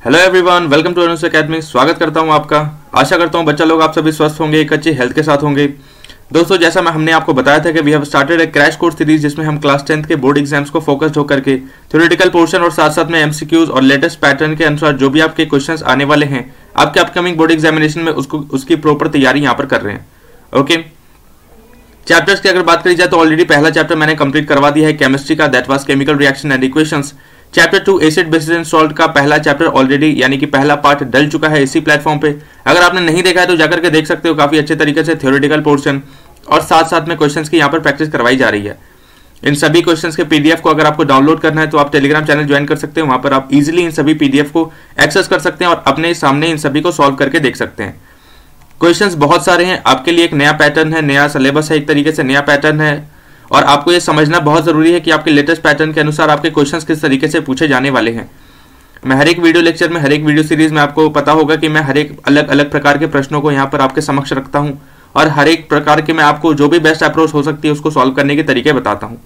Hello everyone, welcome to Anu's academy. स्वागत करता हूं आपका। आशा करता हूं बच्चा लोग आप सभी स्वस्थ होंगे, एक अच्छी हेल्थ के साथ होंगे। दोस्तों, जैसा हमने आपको बताया था कि we have started a crash course series जिसमें हम क्लास 10th के बोर्ड एग्जाम्स को फोकस्ड होकर के थ्योरेटिकल पोर्शन और साथ साथ में एमसीक्यूज और लेटेस्ट पैटर्न के अनुसार जो भी आपके क्वेश्चंस आने वाले हैं आपके अपकमिंग बोर्ड एग्जामिनेशन में उसकी प्रॉपर तैयारी यहाँ पर कर रहे हैं। ओके, चैप्टर्स की अगर बात करी जाए तो ऑलरेडी पहला चैप्टर मैंने कंप्लीट करवा दिया है केमिस्ट्री का, that was chemical reaction and equations. Chapter 2 acid basis and salt का पहला चैप्टर ऑलरेडी यानी कि पहला पार्ट डल चुका है इसी प्लेटफॉर्म पे। अगर आपने नहीं देखा है तो जाकर के देख सकते हो, काफी अच्छे तरीके से थ्योरेटिकल पोर्शन और साथ साथ में क्वेश्चंस की यहाँ पर प्रैक्टिस करवाई जा रही है। इन सभी क्वेश्चंस के पीडीएफ को अगर आपको डाउनलोड करना है तो आप टेलीग्राम चैनल ज्वाइन कर सकते हैं। वहां पर आप इजीली इन सभी पीडीएफ को एक्सेस कर सकते हैं और अपने सामने इन सभी को सॉल्व करके देख सकते हैं। क्वेश्चंस बहुत सारे हैं, आपके लिए एक नया पैटर्न है, नया सिलेबस है, एक तरीके से नया पैटर्न है और आपको ये समझना बहुत जरूरी है कि आपके लेटेस्ट पैटर्न के अनुसार आपके क्वेश्चंस किस तरीके से पूछे जाने वाले हैं। मैं हर एक वीडियो लेक्चर में, हर एक वीडियो सीरीज में आपको पता होगा कि मैं हर एक अलग अलग प्रकार के प्रश्नों को यहाँ पर आपके समक्ष रखता हूँ और हर एक प्रकार के मैं आपको जो भी बेस्ट अप्रोच हो सकती है उसको सॉल्व करने के तरीके बताता हूँ।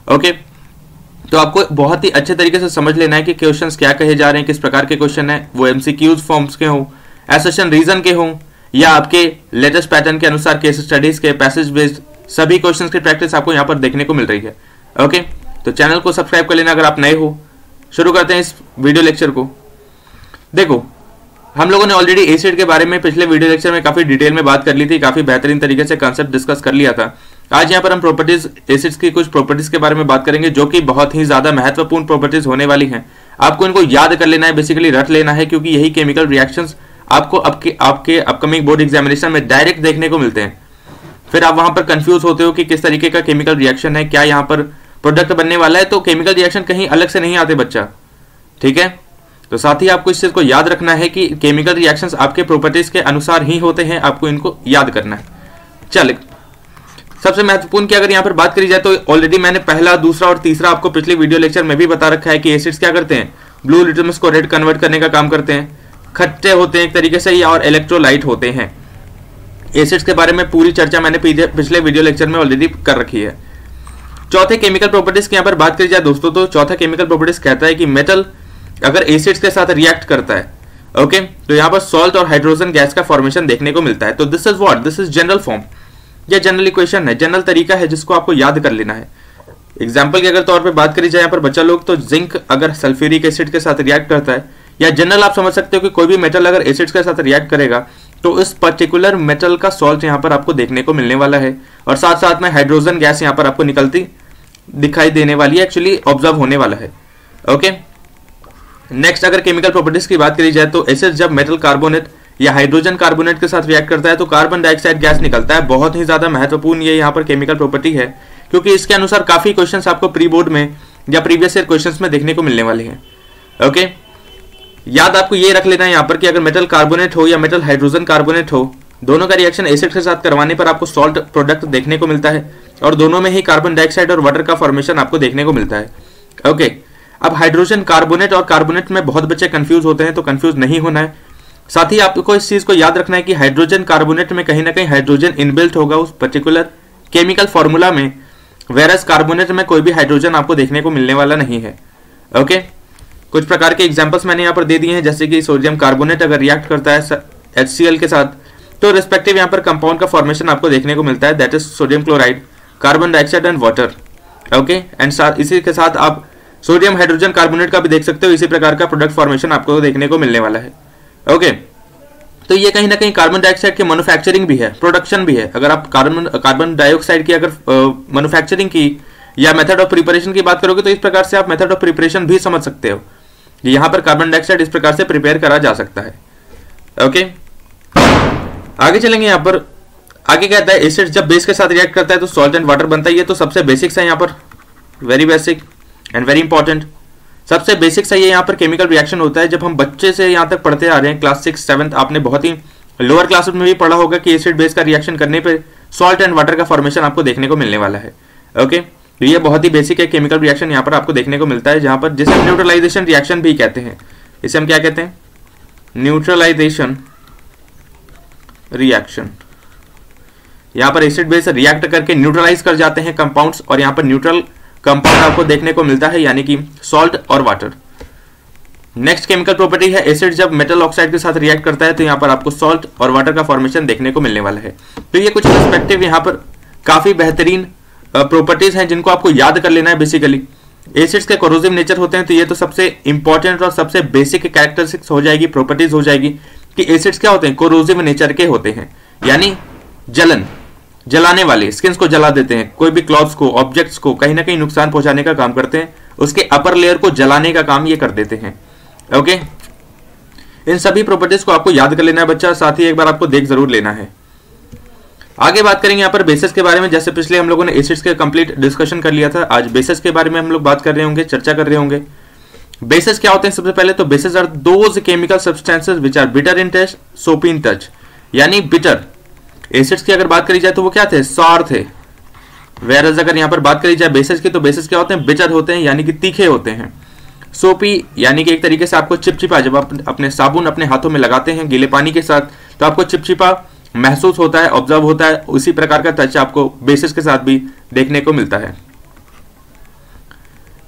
ओके, तो आपको बहुत ही अच्छे तरीके से समझ लेना है कि क्वेश्चंस क्या कहे जा रहे हैं, किस प्रकार के क्वेश्चन है, वो एमसीक्यूज फॉर्म्स के हों, एसेशन रीजन के हों या आपके लेटेस्ट पैटर्न के अनुसार केस स्टडीज के, पैसेज बेस्ड सभी क्वेश्चंस की प्रैक्टिस आपको यहाँ पर देखने को मिल रही है। ओके, तो चैनल को सब्सक्राइब कर लेना अगर आप नए हो। शुरू करते हैं इस वीडियो लेक्चर को। देखो, हम लोगों ने ऑलरेडी एसिड के बारे में पिछले वीडियो लेक्चर में काफी डिटेल में बात कर ली थी, काफी बेहतरीन तरीके से कंसेप्ट डिस्कस कर लिया था। आज यहाँ पर हम प्रॉपर्टीज, एसिड्स की कुछ प्रॉपर्टीज के बारे में बात करेंगे जो कि बहुत ही ज्यादा महत्वपूर्ण प्रॉपर्टीज होने वाली हैं। आपको इनको याद कर लेना है, बेसिकली रट लेना है, क्योंकि यही केमिकल रिएक्शंस आपको आपके अपकमिंग बोर्ड एग्जामिनेशन में डायरेक्ट देखने को मिलते हैं। फिर आप वहां पर कंफ्यूज होते हो कि किस तरीके का केमिकल रिएक्शन है, क्या यहाँ पर प्रोडक्ट बनने वाला है। तो केमिकल रिएक्शन कहीं अलग से नहीं आते बच्चा, ठीक है। तो साथ ही आपको इस चीज को याद रखना है कि केमिकल रिएक्शंस आपके प्रॉपर्टीज के अनुसार ही होते हैं, आपको इनको याद करना है। चलिए, सबसे महत्वपूर्ण की अगर यहाँ पर बात करी जाए तो ऑलरेडी मैंने पहला, दूसरा और तीसरा आपको पिछले वीडियो लेक्चर में भी बता रखा है कि एसिड्स क्या करते हैं, ब्लू लिटमस को रेड कन्वर्ट करने का काम करते हैं, खट्टे होते हैं एक तरीके से या और इलेक्ट्रोलाइट होते हैं। एसिड्स के बारे में पूरी चर्चा मैंने पिछले वीडियो लेक्चर में ऑलरेडी कर रखी है। चौथे केमिकल प्रॉपर्टीज की यहाँ पर बात करी जाए दोस्तों, तो चौथा केमिकल प्रॉपर्टीज कहता है कि मेटल अगर एसिड्स के साथ रिएक्ट करता है, ओके, तो यहाँ पर सॉल्ट और हाइड्रोजन गैस का फॉर्मेशन देखने को मिलता है। तो this is what, this is general form, यह जनरल इक्वेशन है, जनरल तरीका है जिसको आपको याद कर लेना है। एग्जाम्पल के अगर तौर पर बात करी जाए यहाँ पर बच्चा लोग, तो जिंक अगर सल्फ्यूरिक एसिड के साथ रिएक्ट करता है, या जनरल आप समझ सकते हो कि कोई भी मेटल अगर एसिड्स के साथ रिएक्ट करेगा तो इस पर्टिकुलर मेटल का सॉल्ट यहाँ पर आपको देखने को मिलने वाला है और साथ साथ में हाइड्रोजन गैस यहाँ पर आपको निकलती दिखाई देने वाली है, एक्चुअली ऑब्जर्व होने वाला है। ओके, नेक्स्ट अगर केमिकल प्रॉपर्टीज की बात करी जाए तो एसिड जब मेटल कार्बोनेट या हाइड्रोजन कार्बोनेट के साथ रिएक्ट करता है तो कार्बन डाइऑक्साइड गैस निकलता है। बहुत ही ज्यादा महत्वपूर्ण ये यहाँ पर केमिकल प्रॉपर्टी है, क्योंकि इसके अनुसार काफी क्वेश्चंस आपको प्री बोर्ड में या प्रीवियस ईयर क्वेश्चंस में देखने को मिलने वाले हैं। ओके, याद आपको ये रख लेना है यहाँ पर कि अगर मेटल कार्बोनेट हो या मेटल हाइड्रोजन कार्बोनेट हो, दोनों का रिएक्शन एसिड के साथ करवाने पर आपको सॉल्ट प्रोडक्ट देखने को मिलता है और दोनों में ही कार्बन डाइऑक्साइड और वाटर का फॉर्मेशन आपको देखने को मिलता है। ओके, अब हाइड्रोजन कार्बोनेट और कार्बोनेट में बहुत बच्चे कंफ्यूज होते हैं, तो कंफ्यूज नहीं होना है। साथ ही आपको इस चीज को याद रखना है कि हाइड्रोजन कार्बोनेट में कहीं ना कहीं हाइड्रोजन इनबिल्ट होगा उस पर्टिकुलर केमिकल फॉर्मूला में, वेरस कार्बोनेट में कोई भी हाइड्रोजन आपको देखने को मिलने वाला नहीं है। ओके, कुछ प्रकार के एग्जांपल्स मैंने यहाँ पर दे दिए हैं, जैसे कि सोडियम कार्बोनेट अगर रिएक्ट करता है HCl के साथ तो रिस्पेक्टिव यहाँ पर कंपाउंड का फॉर्मेशन आपको देखने को मिलता है, that is sodium chloride, carbon dioxide and water. Okay, and साथ इसी के साथ आप सोडियम हाइड्रोजन कार्बोनेट का भी देख सकते हो, इसी प्रकार का प्रोडक्ट फॉर्मेशन आपको देखने को मिलने वाला है। ओके, तो ये कहीं ना कहीं कार्बन डाइऑक्साइड की मैन्युफैक्चरिंग भी है, प्रोडक्शन भी है। अगर आप कार्बन डाइऑक्साइड की अगर मैन्युफैक्चरिंग की या मेथड ऑफ प्रिपरेशन की बात करोगे तो इस प्रकार से आप मेथड ऑफ प्रिपरेशन भी समझ सकते हो। यहाँ पर कार्बन डाइऑक्साइड इस प्रकार से प्रिपेयर करा जा सकता है। ओके, आगे चलेंगे। यहाँ पर आगे कहता है एसिड जब बेस के साथ रिएक्ट करता है तो सॉल्ट एंड वाटर बनता है। ये तो सबसे बेसिक्स है यहाँ पर, very basic and very important. सबसे बेसिक सा ये यहाँ पर केमिकल रिएक्शन होता है। जब हम बच्चे से यहाँ तक पढ़ते आ रहे हैं, क्लास 6, 7, आपने बहुत ही लोअर क्लासेस में भी पढ़ा होगा कि एसिड बेस का रिएक्शन करने पर सॉल्ट एंड वाटर का फॉर्मेशन आपको देखने को मिलने वाला है। ओके, तो ये बहुत ही बेसिक है केमिकल रिएक्शन, यहाँ पर आपको देखने को मिलता है, जहाँ पर जिसे हम न्यूट्रलाइजेशन रिएक्शन भी कहते हैं। इसे हम क्या कहते हैं, न्यूट्रलाइजेशन रिएक्शन। यहाँ पर एसिड बेस रिएक्ट करके न्यूट्रलाइज कर जाते हैं कंपाउंड्स और यहाँ पर न्यूट्रल कंपाउंड आपको देखने को मिलता है, यानी कि सॉल्ट और वाटर। नेक्स्ट केमिकल प्रॉपर्टी है एसिड जब मेटल ऑक्साइड के साथ रिएक्ट करता है तो यहाँ पर आपको सॉल्ट और वाटर का फॉर्मेशन देखने को मिलने वाला है। तो ये कुछ पर्सपेक्टिव यहाँ पर काफी बेहतरीन प्रॉपर्टीज हैं जिनको आपको याद कर लेना है। बेसिकली एसिड्स के कोरोसिव नेचर होते हैं, तो ये तो सबसे इंपॉर्टेंट और सबसे बेसिक कैरेक्टरिस्टिक्स हो जाएगी, प्रॉपर्टीज हो जाएगी कि एसिड्स क्या होते हैं, कोरोसिव नेचर के होते हैं, यानी जलाने वाले, स्किन्स को जला देते हैं, कोई भी क्लॉथ्स को, ऑब्जेक्ट्स को कहीं ना कहीं नुकसान पहुंचाने का काम करते हैं, उसके अपर लेयर को जलाने का काम ये कर देते हैं। ओके, इन सभी प्रॉपर्टीज को आपको याद कर लेना है बच्चा, साथ ही एक बार आपको देख जरूर लेना है। आगे बात करेंगे यहाँ पर बेसिस के बारे में। जैसे पिछले हम लोगों ने एसिड्स के कंप्लीट डिस्कशन कर लिया था, आज बेसिस के बारे में हम लोग बात कर रहे होंगे, चर्चा कर रहे होंगे। बेसिस क्या होते हैं? सबसे पहले तो bases are those chemical substances which are bitter in taste, soapy in touch, यानी बिटर। एसिड्स की अगर बात करी जाए तो वो क्या थे? सॉर थे। वेरएज अगर यहाँ पर बात करी जाए बेसिस की, तो बेसिस क्या होते हैं? बिटर होते हैं, यानी कि तीखे होते हैं। सोपी यानी कि एक तरीके से आपको चिपचिपा, जब आप अपने साबुन अपने हाथों में लगाते हैं गीले पानी के साथ तो आपको चिपचिपा महसूस होता है, ऑब्जर्व होता है, उसी प्रकार का टच आपको बेसिस के साथ भी देखने को मिलता है।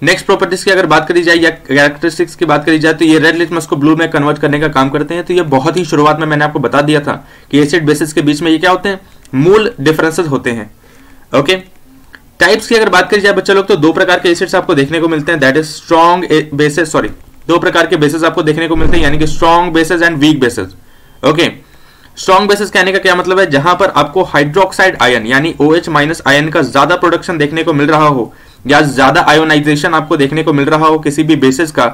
नेक्स्ट प्रॉपर्टीज की अगर बात करी जाए या कैरेक्टरिस्टिक्स की बात करी जाए तो ये रेड लिटमस को ब्लू में कन्वर्ट करने का काम करते हैं। तो ये बहुत ही शुरुआत में मैंने आपको बता दिया था कि एसिड बेसिस के बीच में ये क्या होते हैं? मूल डिफरेंसेस होते हैं। ओके, टाइप्स की अगर बात करी जाए बच्चा लोग तो दो प्रकार के एसिड्स आपको देखने को मिलते हैं, that is strong bases, sorry दो प्रकार के बेसिस आपको देखने को मिलते हैं, यानी कि strong bases and weak bases. Okay, strong bases कहने का क्या मतलब है? जहां पर आपको हाइड्रोक्साइड आयन यानी OH माइनस आयन का ज्यादा प्रोडक्शन देखने को मिल रहा हो या ज्यादा आयोनाइजेशन आपको देखने को मिल रहा हो किसी भी बेसिस का,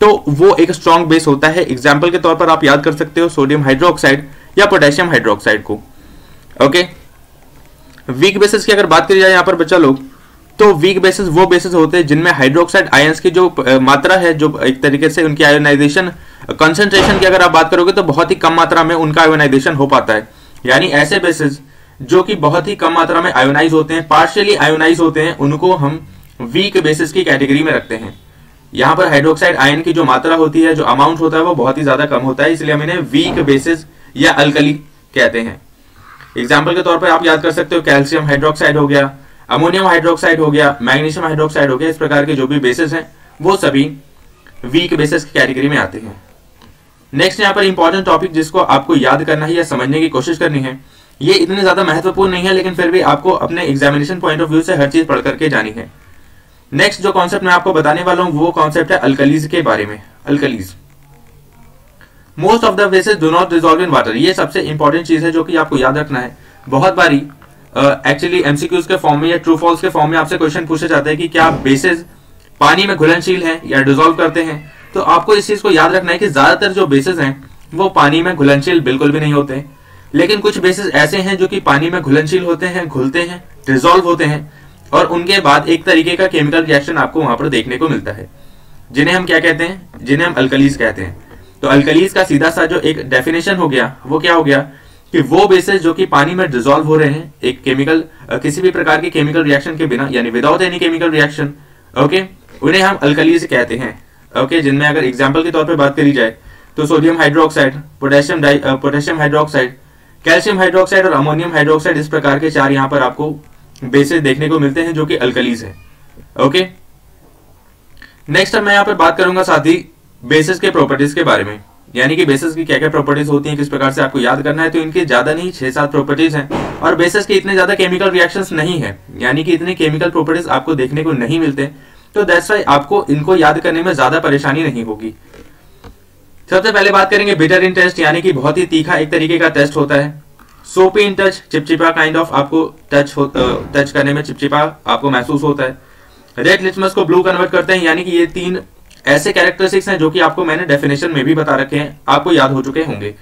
तो वो एक स्ट्रॉन्ग बेस होता है। एग्जाम्पल के तौर पर आप याद कर सकते हो सोडियम हाइड्रोक्साइड या पोटेशियम हाइड्रोक्साइड को। ओके, वीक बेसिस की अगर बात करी जाए यहाँ पर बच्चा लोग, तो वीक बेसिस वो बेसिस होते हैं जिनमें हाइड्रोक्साइड आयंस की जो मात्रा है, जो एक तरीके से उनकी आयोनाइजेशन कंसंट्रेशन की अगर आप बात करोगे तो बहुत ही कम मात्रा में उनका आयोनाइजेशन हो पाता है। यानी ऐसे बेसिस जो कि बहुत ही कम मात्रा में आयोनाइज होते हैं, पार्शियली आयोनाइज होते हैं, उनको हम वीक बेसिस की कैटेगरी में रखते हैं। यहाँ पर हाइड्रोक्साइड आयन की जो मात्रा होती है, जो अमाउंट होता है, वो बहुत ही ज्यादा कम होता है, इसलिए हम इन्हें वीक बेसिस या अल्कली कहते हैं। एग्जाम्पल के तौर पर आप याद कर सकते हो कैल्शियम हाइड्रोक्साइड हो गया, अमोनियम हाइड्रोक्साइड हो गया, मैग्नीशियम हाइड्रोक्साइड हो गया, इस प्रकार के जो भी बेसिस हैं वो सभी वीक बेसिस की कैटेगरी में आते हैं। नेक्स्ट यहाँ पर इंपॉर्टेंट टॉपिक जिसको आपको याद करना है या समझने की कोशिश करनी है, ये इतने ज्यादा महत्वपूर्ण नहीं है लेकिन फिर भी आपको अपने एग्जामिनेशन पॉइंट ऑफ व्यू से हर चीज पढ़ करके जानी है। नेक्स्ट जो कॉन्सेप्ट मैं आपको बताने वाला हूं वो कॉन्सेप्ट है अल्कलीज के बारे में। Alkalis, most of the basis do not dissolve in water, ये सबसे इंपॉर्टेंट चीज है जो कि आपको याद रखना है। बहुत बारी एक्चुअली एमसीक्यूज के फॉर्म में या ट्रू फॉल्स के फॉर्म में आपसे क्वेश्चन पूछे जाते हैं कि क्या बेसिस पानी में घुलनशील है या डिसॉल्व करते हैं। तो आपको इस चीज को याद रखना है कि ज्यादातर जो बेसिस हैं वो पानी में घुलनशील बिल्कुल भी नहीं होते, लेकिन कुछ बेसिस ऐसे हैं जो कि पानी में घुलनशील होते हैं, घुलते हैं, डिसॉल्व होते हैं और उनके बाद एक तरीके का केमिकल रिएक्शन आपको वहां पर देखने को मिलता है, जिन्हें हम क्या कहते हैं? जिन्हें हम अल्कलीज कहते हैं। तो अल्कलीज का सीधा सा जो एक डेफिनेशन हो गया वो क्या हो गया कि वो बेसिस जो कि पानी में डिसॉल्व हो रहे हैं एक केमिकल किसी भी प्रकार के केमिकल रिएक्शन के बिना, यानी without any chemical reaction, okay, उन्हें हम अल्कलीज कहते हैं। ओके, जिनमें अगर एग्जांपल के तौर पे बात करी जाए तो sodium hydroxide, potassium hydroxide, calcium hydroxide और अमोनियम हाइड्रोक्साइड, इस प्रकार के चार यहाँ पर आपको बेसिस देखने को मिलते हैं जो कि अल्कलीज है। ओके, नेक्स्ट मैं यहाँ पर बात करूंगा साथ ही बेसिस के प्रॉपर्टीज के बारे में, यानी कि बेसिस की क्या क्या प्रॉपर्टीज होती हैं, किस प्रकार से आपको याद करना है। तो इनके ज्यादा नहीं 6-7 प्रॉपर्टीज हैं और बेसिस के इतने ज्यादा केमिकल रिएक्शंस नहीं है, यानी कि इतने केमिकल प्रॉपर्टीज आपको देखने को नहीं मिलते, तो दैट्स व्हाई आपको इनको याद करने में ज्यादा परेशानी नहीं होगी। सबसे पहले बात करेंगे बिटर इन टेस्ट, यानी कि बहुत ही तीखा एक तरीके का टेस्ट होता है। सोपी इन टच, चिपचिपा काइंड ऑफ आपको टच करने में चिपचिपा आपको महसूस होता है। रेड लिटमस को ब्लू कन्वर्ट करते हैं, यानी कि ये 3 ऐसे कैरेक्टरिस्टिक्स हैं जो कि आपको मैंने डेफिनेशन में भी बता रखे हैं, आपको याद हो चुके होंगे।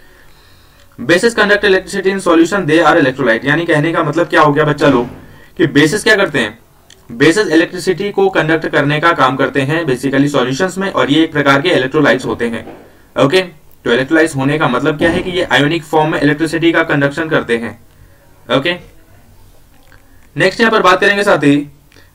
Bases conduct electricity in solution, they are electrolyte, यानी कहने का मतलब क्या हो गया बच्चा लोग कि बेसिस क्या करते हैं? बेसिस इलेक्ट्रिसिटी को कंडक्ट करने का काम करते हैं बेसिकली सॉल्यूशंस में, और ये एक प्रकार के इलेक्ट्रोलाइट्स होते हैं। ओके, तो इलेक्ट्रोलाइट्स होने का मतलब क्या है कि ये आयोनिक फॉर्म में इलेक्ट्रिसिटी का कंडक्शन करते हैं। ओके, नेक्स्ट यहाँ पर बात करेंगे साथ ही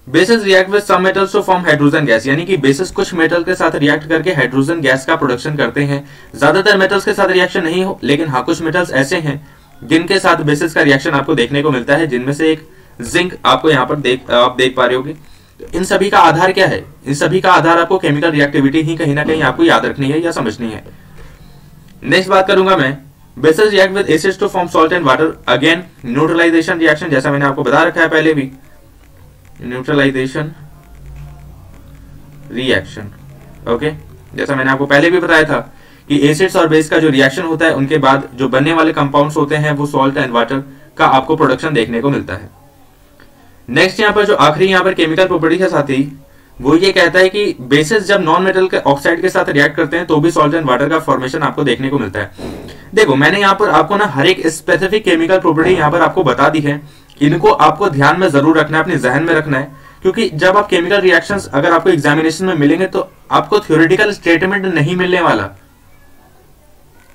bases react with some metals to form hydrogen gas, यानी कि बेसिस कुछ मेटल के साथ रिएक्ट करके हाइड्रोजन गैस का प्रोडक्शन करते हैं। ज्यादातर मेटल्स के साथ रिएक्शन नहीं हो, लेकिन हाँ कुछ मेटल्स ऐसे हैं जिनके साथ बेसिस का रिएक्शन आपको देखने को मिलता है, जिनमें से एक जिंक आपको यहाँ पर आप देख पा रहे होगे। इन सभी का आधार क्या है? इन सभी का आधार आपको केमिकल रिएक्टिविटी ही कहीं ना कहीं आपको याद रखनी है या समझनी है। नेक्स्ट बात करूंगा मैं, bases react with acids to form salt and water, again neutralization reaction, जैसा मैंने आपको बता रखा है पहले भी, न्यूट्रलाइजेशन रिएक्शन। ओके, जैसा मैंने आपको पहले भी बताया था कि एसिड्स और बेस का जो रिएक्शन होता है उनके बाद जो बनने वाले कंपाउंड्स होते हैं वो सॉल्ट एंड वाटर का आपको प्रोडक्शन देखने को मिलता है। नेक्स्ट यहाँ पर जो आखिरी यहाँ पर केमिकल प्रॉपर्टी है साथी, वो ये कहता है कि बेसिस जब नॉन मेटल के ऑक्साइड के साथ रिएक्ट करते हैं तो भी सॉल्ट एंड वाटर का फॉर्मेशन आपको देखने को मिलता है। देखो मैंने यहाँ पर आपको ना हर एक स्पेसिफिक केमिकल प्रॉपर्टी यहाँ पर आपको बता दी है, इनको आपको ध्यान में जरूर रखना है, अपने जहन में रखना है, क्योंकि जब आप केमिकल रिएक्शंस अगर आपको एग्जामिनेशन में मिलेंगे तो आपको थ्योरेटिकल स्टेटमेंट नहीं मिलने वाला।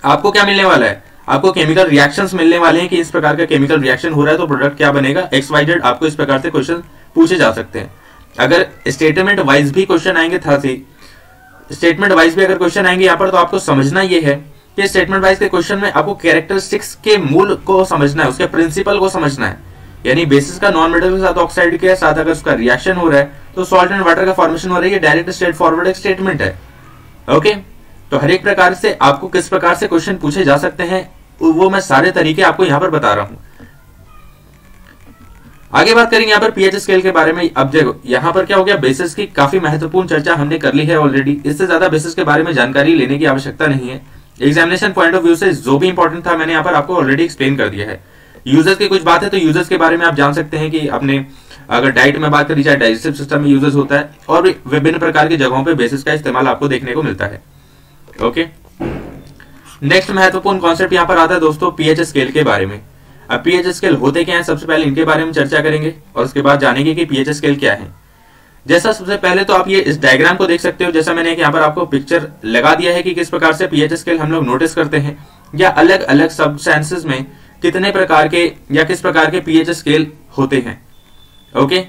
आपको क्या मिलने वाला है? आपको केमिकल रिएक्शंस मिलने वाले हैं कि इस प्रकार का केमिकल रिएक्शन हो रहा है तो प्रोडक्ट क्या बनेगा, XYZ। आपको इस प्रकार से क्वेश्चन पूछे जा सकते हैं। अगर स्टेटमेंट वाइज भी क्वेश्चन आएंगे, था स्टेटमेंट वाइज भी अगर क्वेश्चन आएंगे यहाँ पर, तो आपको समझना ये है कि स्टेटमेंट वाइज के क्वेश्चन में आपको कैरेक्टरिस्टिक्स के मूल को समझना है, उसके प्रिंसिपल को समझना है। यानी बेसिस का नॉन मेटल के साथ ऑक्साइड के साथ अगर उसका रिएक्शन हो रहा है तो सॉल्ट एंड वाटर का फॉर्मेशन हो रहा है, ये डायरेक्ट स्ट्रेट फॉरवर्ड एक स्टेटमेंट है। ओके, तो हर एक प्रकार से आपको किस प्रकार से क्वेश्चन पूछे जा सकते हैं वो मैं सारे तरीके आपको यहां पर बता रहा हूं। आगे बात करेंगे यहाँ पर पीएच स्केल के बारे में। अब देखो यहाँ पर क्या हो गया, बेसिस की काफी महत्वपूर्ण चर्चा हमने कर ली है ऑलरेडी, इससे ज्यादा बेसिस के बारे में जानकारी लेने की आवश्यकता नहीं है। एग्जामिनेशन पॉइंट ऑफ व्यू से जो भी इंपॉर्टेंट था मैंने यहाँ पर आपको ऑलरेडी एक्सप्लेन कर दिया है। यूजर्स की कुछ बात है तो यूजर्स के बारे में आप जान सकते हैं कि अपने अगर डाइट में बात करी जाए, डाइजेस्टिव सिस्टम में यूजर्स होता है और भी विभिन्न प्रकार की जगहों पे बेसिस का इस्तेमाल आपको देखने को मिलता है। ओके, नेक्स्ट महत्वपूर्ण कॉन्सेप्ट यहाँ पर आता है दोस्तों पीएच स्केल के बारे में। अब पीएच स्केल होते क्या है, सबसे पहले इनके बारे में चर्चा करेंगे और उसके बाद जानेंगे कि पीएच स्केल क्या है। जैसा सबसे पहले तो आप ये इस डायग्राम को देख सकते हो, जैसा मैंने यहाँ पर आपको पिक्चर लगा दिया है कि किस प्रकार से पीएच स्केल हम लोग नोटिस करते हैं या अलग अलग सब्सटेंसेस में कितने प्रकार के या किस प्रकार के पीएच स्केल होते हैं। ओके,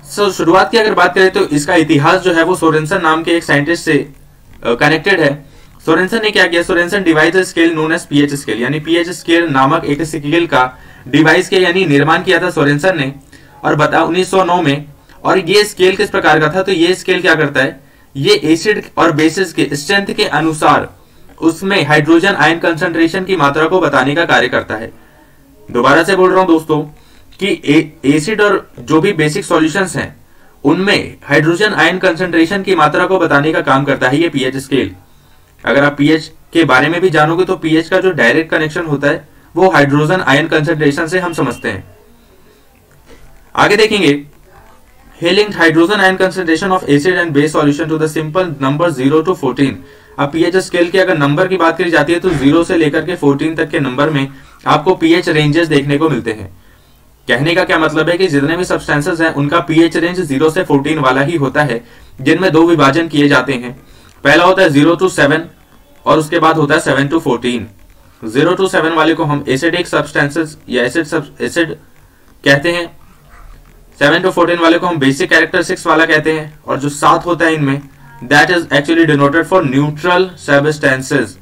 सो शुरुआत की अगर बात करें तो इसका इतिहास जो है वो सोरेनसन नाम के एक साइंटिस्ट से कनेक्टेड है। सोरेनसन ने क्या किया, Sorensen devise scale known as pH scale, यानी पीएच स्केल नामक एक स्केल का डिवाइस के यानी निर्माण किया था सोरेनसन ने, और बता 1909 में। और ये स्केल किस प्रकार का था, तो ये स्केल क्या करता है, ये एसिड और बेसिस के स्ट्रेंथ के अनुसार उसमें हाइड्रोजन आयन कंसंट्रेशन की मात्रा को बताने का कार्य करता है। दोबारा से बोल रहा हूं दोस्तों कि एसिड और जो भी बेसिक सॉल्यूशंस हैं उनमें हाइड्रोजन आयन कंसंट्रेशन की मात्रा को बताने का काम करता है ये पीएच स्केल। अगर आप पीएच के बारे में भी जानोगे तो पीएच का जो डायरेक्ट कनेक्शन होता है वो हाइड्रोजन आयन कंसंट्रेशन से हम समझते हैं। आगे देखेंगे, he linked hydrogen ion concentration of acid and base solution to the simple number 0 to 14। अब पीएच स्केल के अगर नंबर की बात करी जाती है तो 0 से लेकर के 14 तक के नंबर में आपको पीएच रेंजेस देखने को मिलते हैं। कहने का क्या मतलब है कि जितने भी सब्सटेंसेस हैं उनका पीएच रेंज 0 से 14 वाला ही होता है, जिनमें दो विभाजन किए जाते हैं। पहला होता है 0 to 7 और उसके बाद होता है 7 to 14। 0 to 7 वाले को हम एसिडिक सब्सटेंसेस या एसिड कहते हैं, 7 to 14 वाले को हम बेसिक कैरेक्टरिस्टिक्स वाला कहते हैं, और जो 7 होता है इनमें that is actually denoted for neutral substances.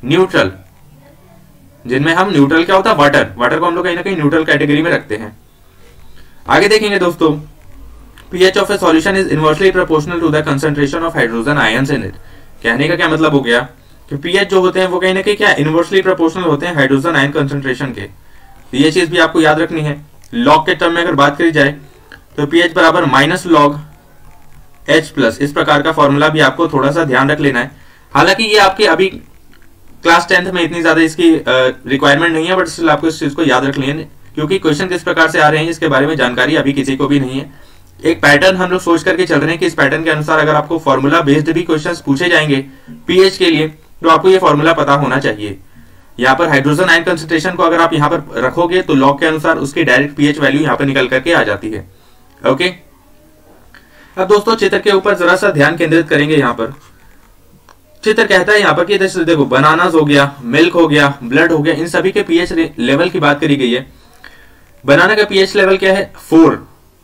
Neutral, जिनमें हम न्यूट्रल क्या होता है, वाटर को हम लोग कहीं ना कहीं न्यूट्रल कैटेगरी में रखते हैं। आगे देखेंगे दोस्तों, pH of a solution is inversely proportional to the concentration of hydrogen ions in it। कहने का क्या मतलब हो गया कि pH जो होते हैं वो कहीं ना कहीं क्या इनवर्सली प्रोपोर्शनल होते हैं हाइड्रोजन आयन कंसंट्रेशन के। तो ये चीज भी आपको याद रखनी है। लॉग के टर्म में अगर बात करी जाए तो pH बराबर -log H+, इस प्रकार का फॉर्मूला भी आपको थोड़ा सा ध्यान रख लेना है। हालांकि ये आपके अभी क्लास 10th में इतनी ज्यादा इसकी रिक्वायरमेंट नहीं है, बट स्टिल आपको इस चीज को याद रख लेना, क्योंकि क्वेश्चन किस प्रकार से आ रहे हैं इसके बारे में जानकारी अभी किसी को भी नहीं है। एक पैटर्न हम लोग सोच करके चल रहे हैं कि इस पैटर्न के अनुसार अगर आपको फॉर्मूला बेस्ड भी क्वेश्चंस पूछे जाएंगे पीएच के लिए तो आपको ये फॉर्मूला पता होना चाहिए। यहाँ पर हाइड्रोजन आयन कंसंट्रेशन को अगर आप यहाँ पर रखोगे तो लॉग के अनुसार उसकी डायरेक्ट पीएच वैल्यू यहाँ पर निकल करके आ जाती है। ओके, अब दोस्तों चित्र के ऊपर जरा सा ध्यान केंद्रित करेंगे। यहाँ पर चित्र कहता है यहाँ पर कि देखो बनानास हो गया, मिल्क हो गया, ब्लड हो गया, इन सभी के पीएच लेवल की बात करी गई है। बनाना का पीएच लेवल क्या है, 4।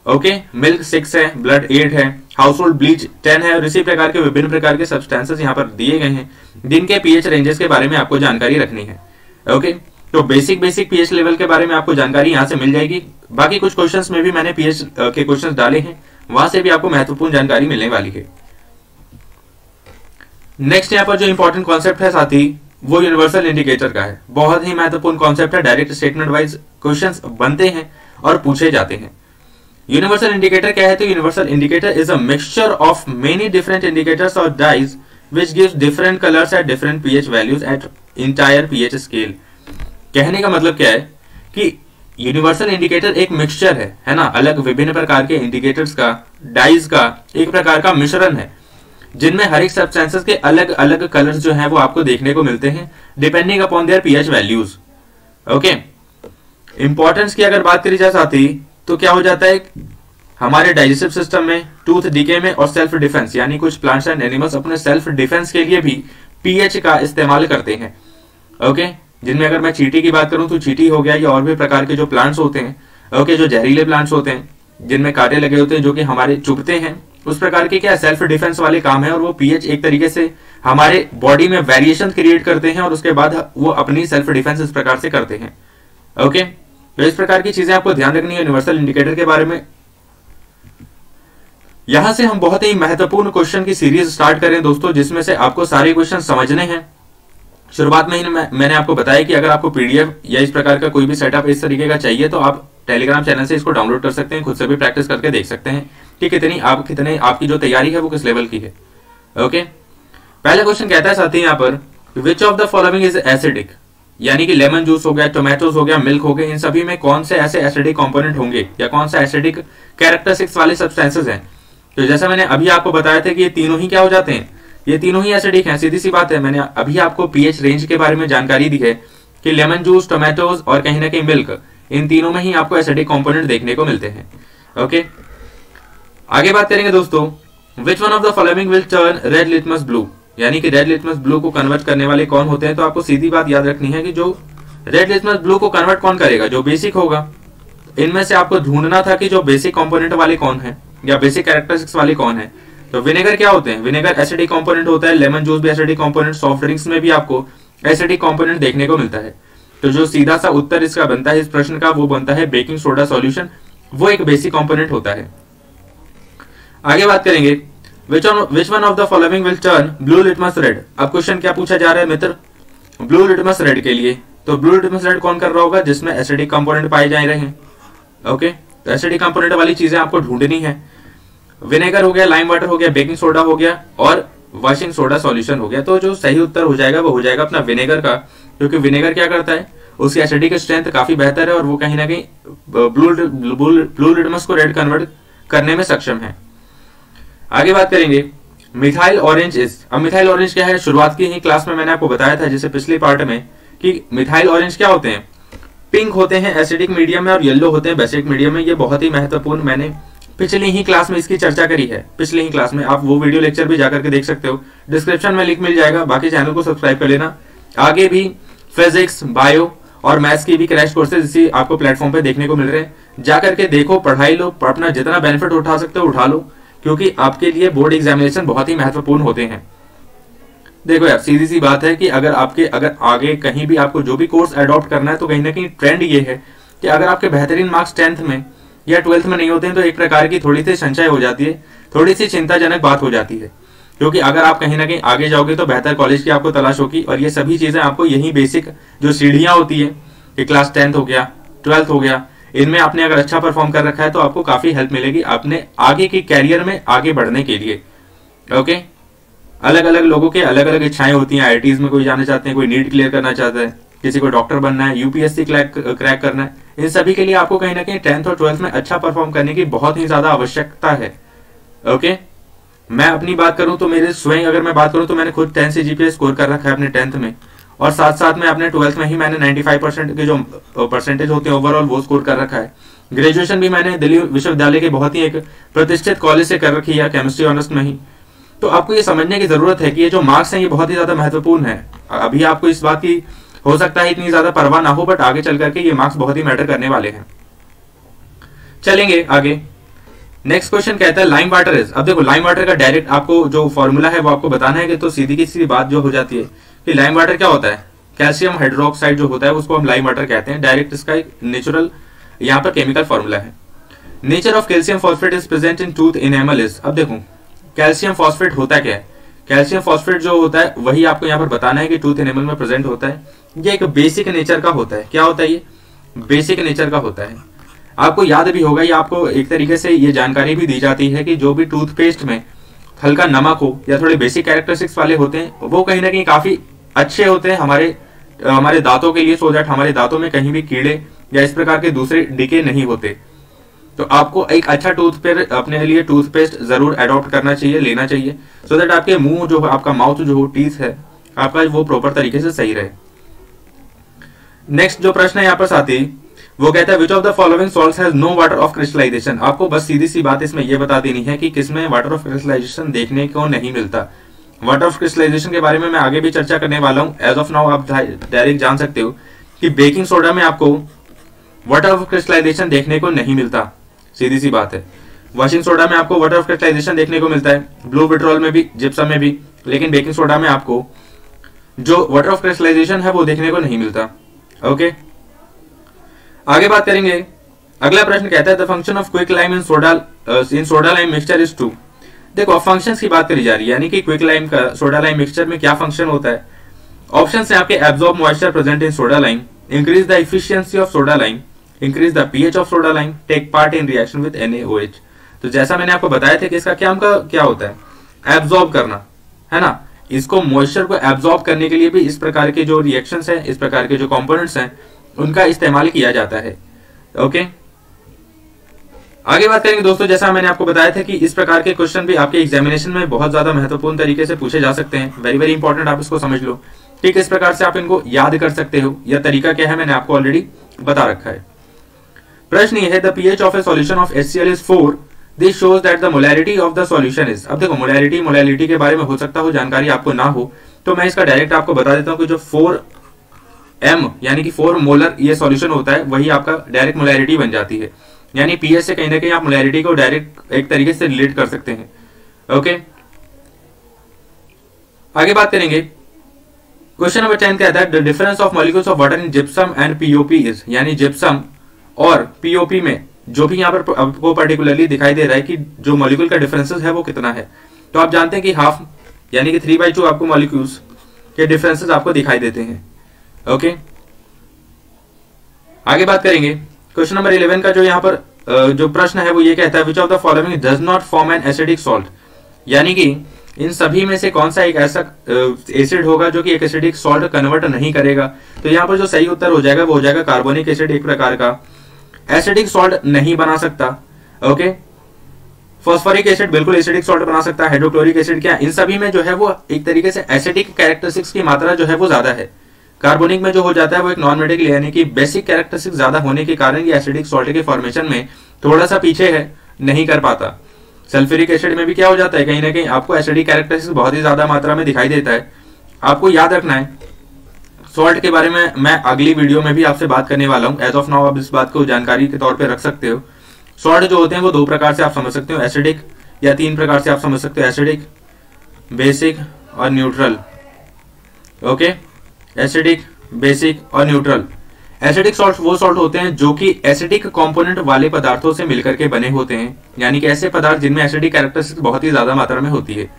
ओके, मिल्क 6 है, ब्लड 8 है, हाउस होल्ड ब्लीच 10 है, और इसी प्रकार के विभिन्न प्रकार के सब्सटेंसेस यहाँ पर दिए गए हैं जिनके पीएच रेंजेस के बारे में आपको जानकारी रखनी है। ओके, तो बेसिक पीएच लेवल के बारे में आपको जानकारी यहाँ से मिल जाएगी। बाकी कुछ क्वेश्चंस में भी मैंने पीएच के क्वेश्चंस डाले हैं, वहां से भी आपको महत्वपूर्ण जानकारी मिलने वाली है। नेक्स्ट यहाँ पर जो इंपॉर्टेंट कॉन्सेप्ट है साथी, वो यूनिवर्सल इंडिकेटर का है। बहुत ही महत्वपूर्ण कॉन्सेप्ट है, डायरेक्ट स्टेटमेंट वाइज क्वेश्चंस बनते हैं और पूछे जाते हैं। यूनिवर्सल इंडिकेटर क्या है? तो universal indicator is a mixture of many different indicators और dies which gives different colors at different pH values at entire pH scale। कहने का मतलब क्या है कि यूनिवर्सल इंडिकेटर एक मिक्सचर है ना, अलग विभिन्न प्रकार के इंडिकेटर्स का, डाइज का एक प्रकार का मिश्रण है, जिनमें हर एक सब्सटेंसेस के अलग अलग कलर्स जो हैं वो आपको देखने को मिलते हैं depending upon their pH values. Okay, importance की अगर बात करी जाए साथी, तो क्या हो जाता है हमारे डाइजेस्टिव सिस्टम में, टूथ डिके में और सेल्फ डिफेंस, यानी कुछ प्लांट्स एंड एनिमल्स अपने सेल्फ डिफेंस के लिए भी पीएच का इस्तेमाल करते हैं। ओके, जिनमें अगर मैं चींटी की बात करूं तो चींटी हो गया, या और भी प्रकार के जो प्लांट्स होते हैं, ओके, जो जहरीले प्लांट्स होते हैं जिनमें कांटे लगे होते हैं जो कि हमारे चुभते हैं, उस प्रकार के क्या सेल्फ डिफेंस वाले काम है, और वो पीएच एक तरीके से हमारे बॉडी में वेरिएशन क्रिएट करते हैं और उसके बाद वो अपनी सेल्फ डिफेंस इस प्रकार से करते हैं। ओके, तो इस प्रकार की चीजें आपको ध्यान रखनी है यूनिवर्सल इंडिकेटर के बारे में। यहां से हम बहुत ही महत्वपूर्ण क्वेश्चन की सीरीज स्टार्ट करें दोस्तों, जिसमें से आपको सारे क्वेश्चन समझने हैं। शुरुआत में ही मैंने आपको बताया कि अगर आपको पीडीएफ या इस प्रकार का कोई भी सेटअप इस तरीके का चाहिए तो आप टेलीग्राम चैनल से इसको डाउनलोड कर सकते हैं, खुद से भी प्रैक्टिस करके देख सकते हैं कि कितनी आपकी जो तैयारी है वो किस लेवल की है। ओके, पहला क्वेश्चन कहता है साथी यहाँ पर, which of the following is acidic, यानी कि लेमन जूस हो गया, टोमेटोज हो गया, मिल्क हो गया, इन सभी में कौन से ऐसे एसिडिक कंपोनेंट होंगे या कौन सा एसिडिक कैरेक्टरिस्टिक्स वाले सब्सटेंसेस हैं। तो जैसा मैंने अभी आपको बताया था कि ये तीनों ही क्या हो जाते हैं, ये तीनों ही एसिडिक हैं, सीधी सी बात है। मैंने अभी आपको पीएच रेंज के बारे में जानकारी दी है कि लेमन जूस, टोमेटोज और कहीं ना कहीं मिल्क, इन तीनों में ही आपको एसिडिक कंपोनेंट देखने को मिलते हैं। ओके, आगे बात करेंगे दोस्तों, which one of the following will turn red litmus blue, यानी कि रेड लिटमस ब्लू को कन्वर्ट करने वाले कौन होते हैं। तो आपको सीधी बात याद रखनी है कि जो रेड लिटमस ब्लू को कन्वर्ट कौन करेगा, जो बेसिक होगा। इनमें से आपको ढूंढना था कि जो बेसिक कंपोनेंट वाले कौन है या बेसिक कैरेक्टरिस्टिक्स वाले कौन है। तो विनेगर क्या होते हैं, विनेगर एसिडिक कंपोनेंट होता है, लेमन जूस भी एसिडिक कंपोनेंट, सॉफ्ट ड्रिंक्स में भी आपको एसिडिक कंपोनेंट देखने को मिलता है। तो जो सीधा सा उत्तर इसका बनता है इस प्रश्न का, वो बनता है बेकिंग सोडा सॉल्यूशन, वो एक बेसिक कंपोनेंट होता है। आगे बात करेंगे, which one of the following will turn blue litmus red। अब क्वेश्चन क्या पूछा जा रहा है मित्र, ब्लू लिटमस रेड के लिए। तो ब्लू लिटमस रेड कौन कर रहा होगा, जिसमें एसिडिक कंपोनेंट पाए जा रहे हैं। ओके, तो एसिडिक कंपोनेंट वाली चीजें आपको ढूंढनी है। विनेगर हो गया, लाइम वाटर हो गया, बेकिंग सोडा हो गया और वॉशिंग सोडा सॉल्यूशन हो गया। तो जो सही उत्तर हो जाएगा वो हो जाएगा अपना विनेगर का, क्योंकि विनेगर क्या करता है, उसकी एसिडिक स्ट्रेंथ काफी बेहतर है और वो कहीं ना कहीं ब्लू लिटमस को रेड कन्वर्ट करने में सक्षम है। आगे बात करेंगे, मिथाइल ऑरेंज इज। अब मिथाइल ऑरेंज क्या है, शुरुआत की ही क्लास में मैंने आपको बताया था जैसे पिछले पार्ट में कि मिथाइल ऑरेंज क्या होते हैं, पिंक होते हैं एसिडिक मीडियम में और येलो होते हैं बेसिक मीडियम में। ये बहुत ही महत्वपूर्ण, मैंने पिछली ही क्लास में इसकी चर्चा करी है, पिछली ही क्लास में। आप वो वीडियो लेक्चर भी जाकर के देख सकते हो, डिस्क्रिप्शन में लिंक मिल जाएगा। बाकी चैनल को सब्सक्राइब कर लेना। आगे भी फिजिक्स, बायो और मैथ्स की भी क्रैश कोर्सेज इसी आपको प्लेटफॉर्म पे देखने को मिल रहे हैं। जाकर के देखो, पढ़ाई लो, अपना जितना बेनिफिट उठा सकते हो उठा लो, क्योंकि आपके लिए बोर्ड एग्जामिनेशन बहुत ही महत्वपूर्ण होते हैं। देखो यार, सीधी सी बात है कि अगर आगे कहीं भी आपको जो भी कोर्स अडॉप्ट करना है, तो कहीं ना कहीं ट्रेंड ये है कि अगर आपके बेहतरीन मार्क्स 10th में या 12th में नहीं होते हैं तो एक प्रकार की थोड़ी सी संशय हो जाती है, थोड़ी सी चिंताजनक बात हो जाती है। क्योंकि अगर आप कहीं ना कहीं आगे जाओगे तो बेहतर कॉलेज की आपको तलाश होगी, और ये सभी चीजें आपको यही बेसिक जो सीढ़ियां होती है कि क्लास 10th हो गया, 12th हो गया, इनमें आपने अगर अच्छा परफॉर्म कर रखा है तो आपको काफी हेल्प मिलेगी अपने आगे की कैरियर में आगे बढ़ने के लिए। ओके, अलग अलग लोगों के अलग अलग इच्छाएं होती हैं। आईआईटीज में कोई जाना चाहते हैं, कोई नीट क्लियर करना चाहता है, किसी को डॉक्टर बनना है, यूपीएससी क्रैक करना है। इन सभी के लिए आपको कहीं ना कहीं 10th और 12th में अच्छा परफॉर्म करने की बहुत ही ज्यादा आवश्यकता है। ओके, मैं अपनी बात करूं तो मेरे स्वयं अगर मैं बात करूं तो मैंने खुद 10 से जीपीए स्कोर कर रखा है अपने 10th में, और साथ साथ में अपने 12th में ही मैंने 95% के जो परसेंटेज होते हैं ओवरऑल वो स्कोर कर रखा है। ग्रेजुएशन भी मैंने दिल्ली विश्वविद्यालय के बहुत ही एक प्रतिष्ठित कॉलेज से कर रखी है, केमिस्ट्री ऑनर्स में ही। तो आपको ये समझने की जरूरत है कि ये जो मार्क्स हैं ये बहुत ही ज्यादा महत्वपूर्ण है। अभी आपको इस बात की हो सकता है इतनी ज्यादा परवाह ना हो, बट आगे चल करके ये मार्क्स बहुत ही मैटर करने वाले हैं। चलेंगे आगे। नेक्स्ट क्वेश्चन कहता है लाइम वाटर इज। अब देखो, लाइम वाटर का डायरेक्ट आपको जो फॉर्मूला है वो आपको बताना है कि तो सीधी की सीधी बात जो हो जाती है कि लाइम वाटर क्या होता है, कैल्शियम हाइड्रोक्साइड जो होता है उसको हम लाइम वाटर कहते हैं। डायरेक्ट इसका एक नेचुरल यहाँ पर केमिकल फॉर्मूला है। Nature of calcium phosphate is present in tooth enamel is, अब देखो कैल्शियम फॉस्फेट होता क्या है। कैल्शियम फॉस्फेट जो होता है वही आपको यहाँ पर बताना है कि टूथ इनेमल में प्रेजेंट होता है। ये एक बेसिक नेचर का होता है। क्या होता है ये? बेसिक नेचर का होता है। आपको याद भी होगा, ये आपको एक तरीके से ये जानकारी भी दी जाती है कि जो भी टूथपेस्ट में हल्का नमक हो या थोड़े बेसिक कैरेक्टरिस्टिक्स वाले होते हैं वो कहीं ना कहीं काफी अच्छे होते हैं हमारे दांतों के लिए, सो दैट हमारे दांतों में कहीं भी कीड़े या इस प्रकार के दूसरे डिके नहीं होते। तो आपको एक अच्छा टूथपेस्ट अपने लिए टूथपेस्ट जरूर अडॉप्ट करना चाहिए, लेना चाहिए, सो दैट आपके मुंह जो आपका माउथ जो हो, टीथ है आपका, वो प्रॉपर तरीके से सही रहे। नेक्स्ट जो प्रश्न है यहाँ पर साथी, वो कहता है which of the following salts has no water of crystallization. आपको बस सीधी सी बात इसमें यह बता देनी है कि किसमें वाटर ऑफ क्रिस्टलाइजेशन देखने को नहीं मिलता। वाटर ऑफ क्रिस्टलाइजेशन के बारे में मैं आगे भी चर्चा करने वाला हूं। एज ऑफ नाउ आप डायरेक्ट जान सकते हो कि बेकिंग सोडा में आपको वाटर ऑफ क्रिस्टलाइजेशन देखने को नहीं मिलता, सीधी सी बात है। वॉशिंग सोडा में आपको वाटर ऑफ क्रिस्टलाइजेशन देखने को मिलता है, ब्लू विट्रोल में भी, जिप्सम में भी, लेकिन बेकिंग सोडा में आपको जो वाटर ऑफ क्रिस्टलाइजेशन है वो देखने को नहीं मिलता। ओके, आगे बात करेंगे। अगला प्रश्न कहता है the function of quicklime in soda lime mixture is to. देखो अब फंक्शंस की बात करी जा रही है, यानी कि क्विक लाइम का सोडा लाइम मिक्सचर में क्या फंक्शन होता है। ऑप्शंस है आपके absorb moisture present in soda lime, increase the efficiency of soda lime, increase the pH of soda lime, take part in reaction with NaOH। तो जैसा मैंने आपको बताया था कि इसका क्या होता है, एब्जॉर्ब करना, है ना। इसको मॉइस्चर को एब्जॉर्ब करने के लिए भी इस प्रकार के जो रिएक्शंस हैं, इस प्रकार के जो कंपोनेंट्स हैं, उनका इस्तेमाल किया जाता है। ओके, आगे बात करेंगे दोस्तों। जैसा मैंने आपको बताया था कि इस प्रकार के क्वेश्चन भी आपके एग्जामिनेशन में बहुत ज्यादा महत्वपूर्ण तरीके से पूछे जा सकते हैं। वेरी वेरी इंपॉर्टेंट, आप इसको समझ लो। ठीक, इस प्रकार से आप इनको याद कर सकते हो। यह तरीका क्या है मैंने आपको ऑलरेडी बता रखा है। प्रश्न ये है the pH of A solution of HCl is 4, this shows that the molarity of the solution is. अब देखो मोलैरिटी के बारे में हो सकता हो जानकारी आपको ना हो, तो मैं इसका डायरेक्ट आपको बता देता हूं कि जो 4m यानी कि 4 मोलर ये सॉल्यूशन होता है, वही आपका डायरेक्ट मोलैरिटी बन जाती है। यानी पीएच से कहीं ना कहीं आप मोलैरिटी को डायरेक्ट एक तरीके से रिलेट कर सकते हैं। ओके, आगे बात करेंगे। क्वेश्चन नंबर 10 कहता है the difference of molecules of water in gypsum and POP is. यानी जिप्सम और पीओपी में जो भी यहाँ पर आपको पर्टिकुलरली दिखाई दे रहा है कि जो मॉलिक्यूल का डिफरेंसेस है वो कितना है। तो आप जानते हैं कि हाफ यानी कि 3/2 आपको मॉलिक्यूल्स के डिफरेंसेस आपको दिखाई देते हैं। ओके, आगे बात करेंगे। क्वेश्चन नंबर 11 का जो यहाँ पर जो प्रश्न है वो ये कहता है which of the following does not form an acidic salt. यानी कि इन सभी में से कौन सा एक ऐसा एसिड होगा जो कि एक एसिडिक सॉल्ट कन्वर्ट नहीं करेगा। तो यहाँ पर जो सही उत्तर हो जाएगा वो हो जाएगा कार्बोनिक एसिड एक प्रकार का एसिडिक सॉल्ट नहीं बना सकता। ओके, फॉस्फोरिक एसिड बिल्कुल एसिडिक सॉल्ट बना सकता है। हाइड्रोक्लोरिक एसिड क्या, इन सभी में जो है वो एक तरीके से एसिडिक कैरेक्टरिस्टिक्स की मात्रा जो है वो ज्यादा है। कार्बोनिक में जो हो जाता है वो एक नॉन मेडिकल यानी कि बेसिक कैरेक्टरिस्टिक्स ज्यादा होने के कारण ये एसिडिक सॉल्ट के फॉर्मेशन में थोड़ा सा पीछे है, नहीं कर पाता। सल्फ्यूरिक एसिड में भी क्या हो जाता है, कहीं ना कहीं आपको एसिडिक कैरेक्टरिस्टिक्स बहुत ही ज्यादा मात्रा में दिखाई देता है। आपको याद रखना है सॉल्ट के बारे में मैं अगली वीडियो में भी आपसे बात करने वाला हूं। एज ऑफ नाउ आप इस बात को जानकारी के तौर पे रख सकते हो। सॉल्ट जो होते हैं वो 2 प्रकार से आप समझ सकते हो, एसिडिक, या 3 प्रकार से आप समझ सकते हो, एसिडिक, बेसिक और न्यूट्रल। ओके, एसिडिक, बेसिक और न्यूट्रल। एसिडिक सॉल्ट वो सॉल्ट होते हैं जो कि एसिडिक कंपोनेंट वाले पदार्थों से मिलकर के बने होते हैं, यानी कि ऐसे पदार्थ जिनमें एसिडिक कैरेक्टरिस्टिक्स बहुत ही ज्यादा मात्रा में होती है।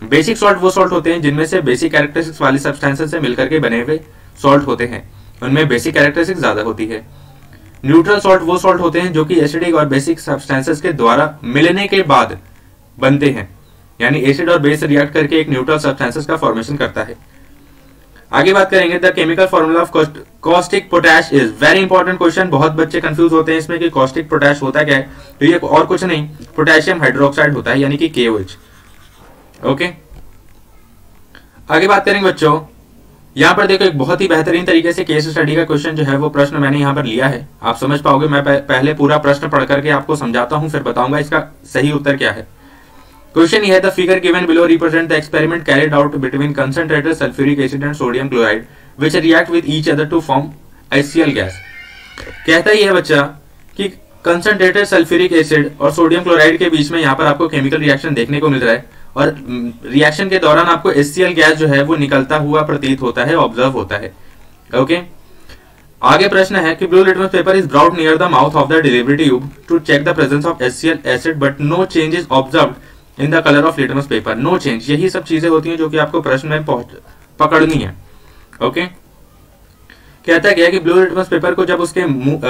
बेसिक सॉल्ट वो सॉल्ट होते हैं जिनमें से बेसिक कैरेक्टरिस्टिक्स वाली सब्सटेंसेस से मिलकर के बने हुए सॉल्ट होते हैं, उनमें बेसिक कैरेक्टरिस्टिक्स ज्यादा होती है। न्यूट्रल सॉल्ट वो सॉल्ट होते हैं जो कि एसिडिक और बेसिक सब्सटेंसेस के द्वारा मिलने के बाद बनते हैं, यानी एसिड और बेस रिएक्ट करके एक न्यूट्रल सब्सटेंसेस का फॉर्मेशन करता है। आगे बात करेंगे the chemical formula of caustic potash is very important question. बहुत बच्चे कंफ्यूज होते हैं इसमें कि कॉस्टिक पोटैश होता क्या है। तो ये और कुछ नहीं, पोटेशियम हाइड्रोक्साइड होता है, यानी कि KOH। ओके, आगे बात करेंगे बच्चों। यहाँ पर देखो एक बहुत ही बेहतरीन तरीके से केस स्टडी का क्वेश्चन जो है वो प्रश्न मैंने यहाँ पर लिया है, आप समझ पाओगे। मैं पहले पूरा प्रश्न पढ़ करके आपको समझाता हूँ, फिर बताऊंगा इसका सही उत्तर क्या है। क्वेश्चन ये है the figure given below represent the experiment carried out between concentrated sulphuric acid and sodium chloride which react with each other to form HCl gas. कहता ही है बच्चा कि कंसंट्रेटेड सल्फ्यूरिक एसिड और सोडियम क्लोराइड के बीच में यहाँ पर आपको केमिकल रिएक्शन देखने को मिल रहा है, और रिएक्शन के दौरान आपको HCl गैस जो है वो निकलता हुआ प्रतीत होता है, ऑब्जर्व होता है। ओके, आगे प्रश्न है कि blue litmus paper is brought near the mouth of the delivery tube to check the presence of HCl acid but no change is observed in the colour of litmus paper. No change, यही सब चीजें होती हैं जो कि आपको प्रश्न में पकड़नी है। ओके, कहता क्या है कि ब्लू लिटमस पेपर को जब उसके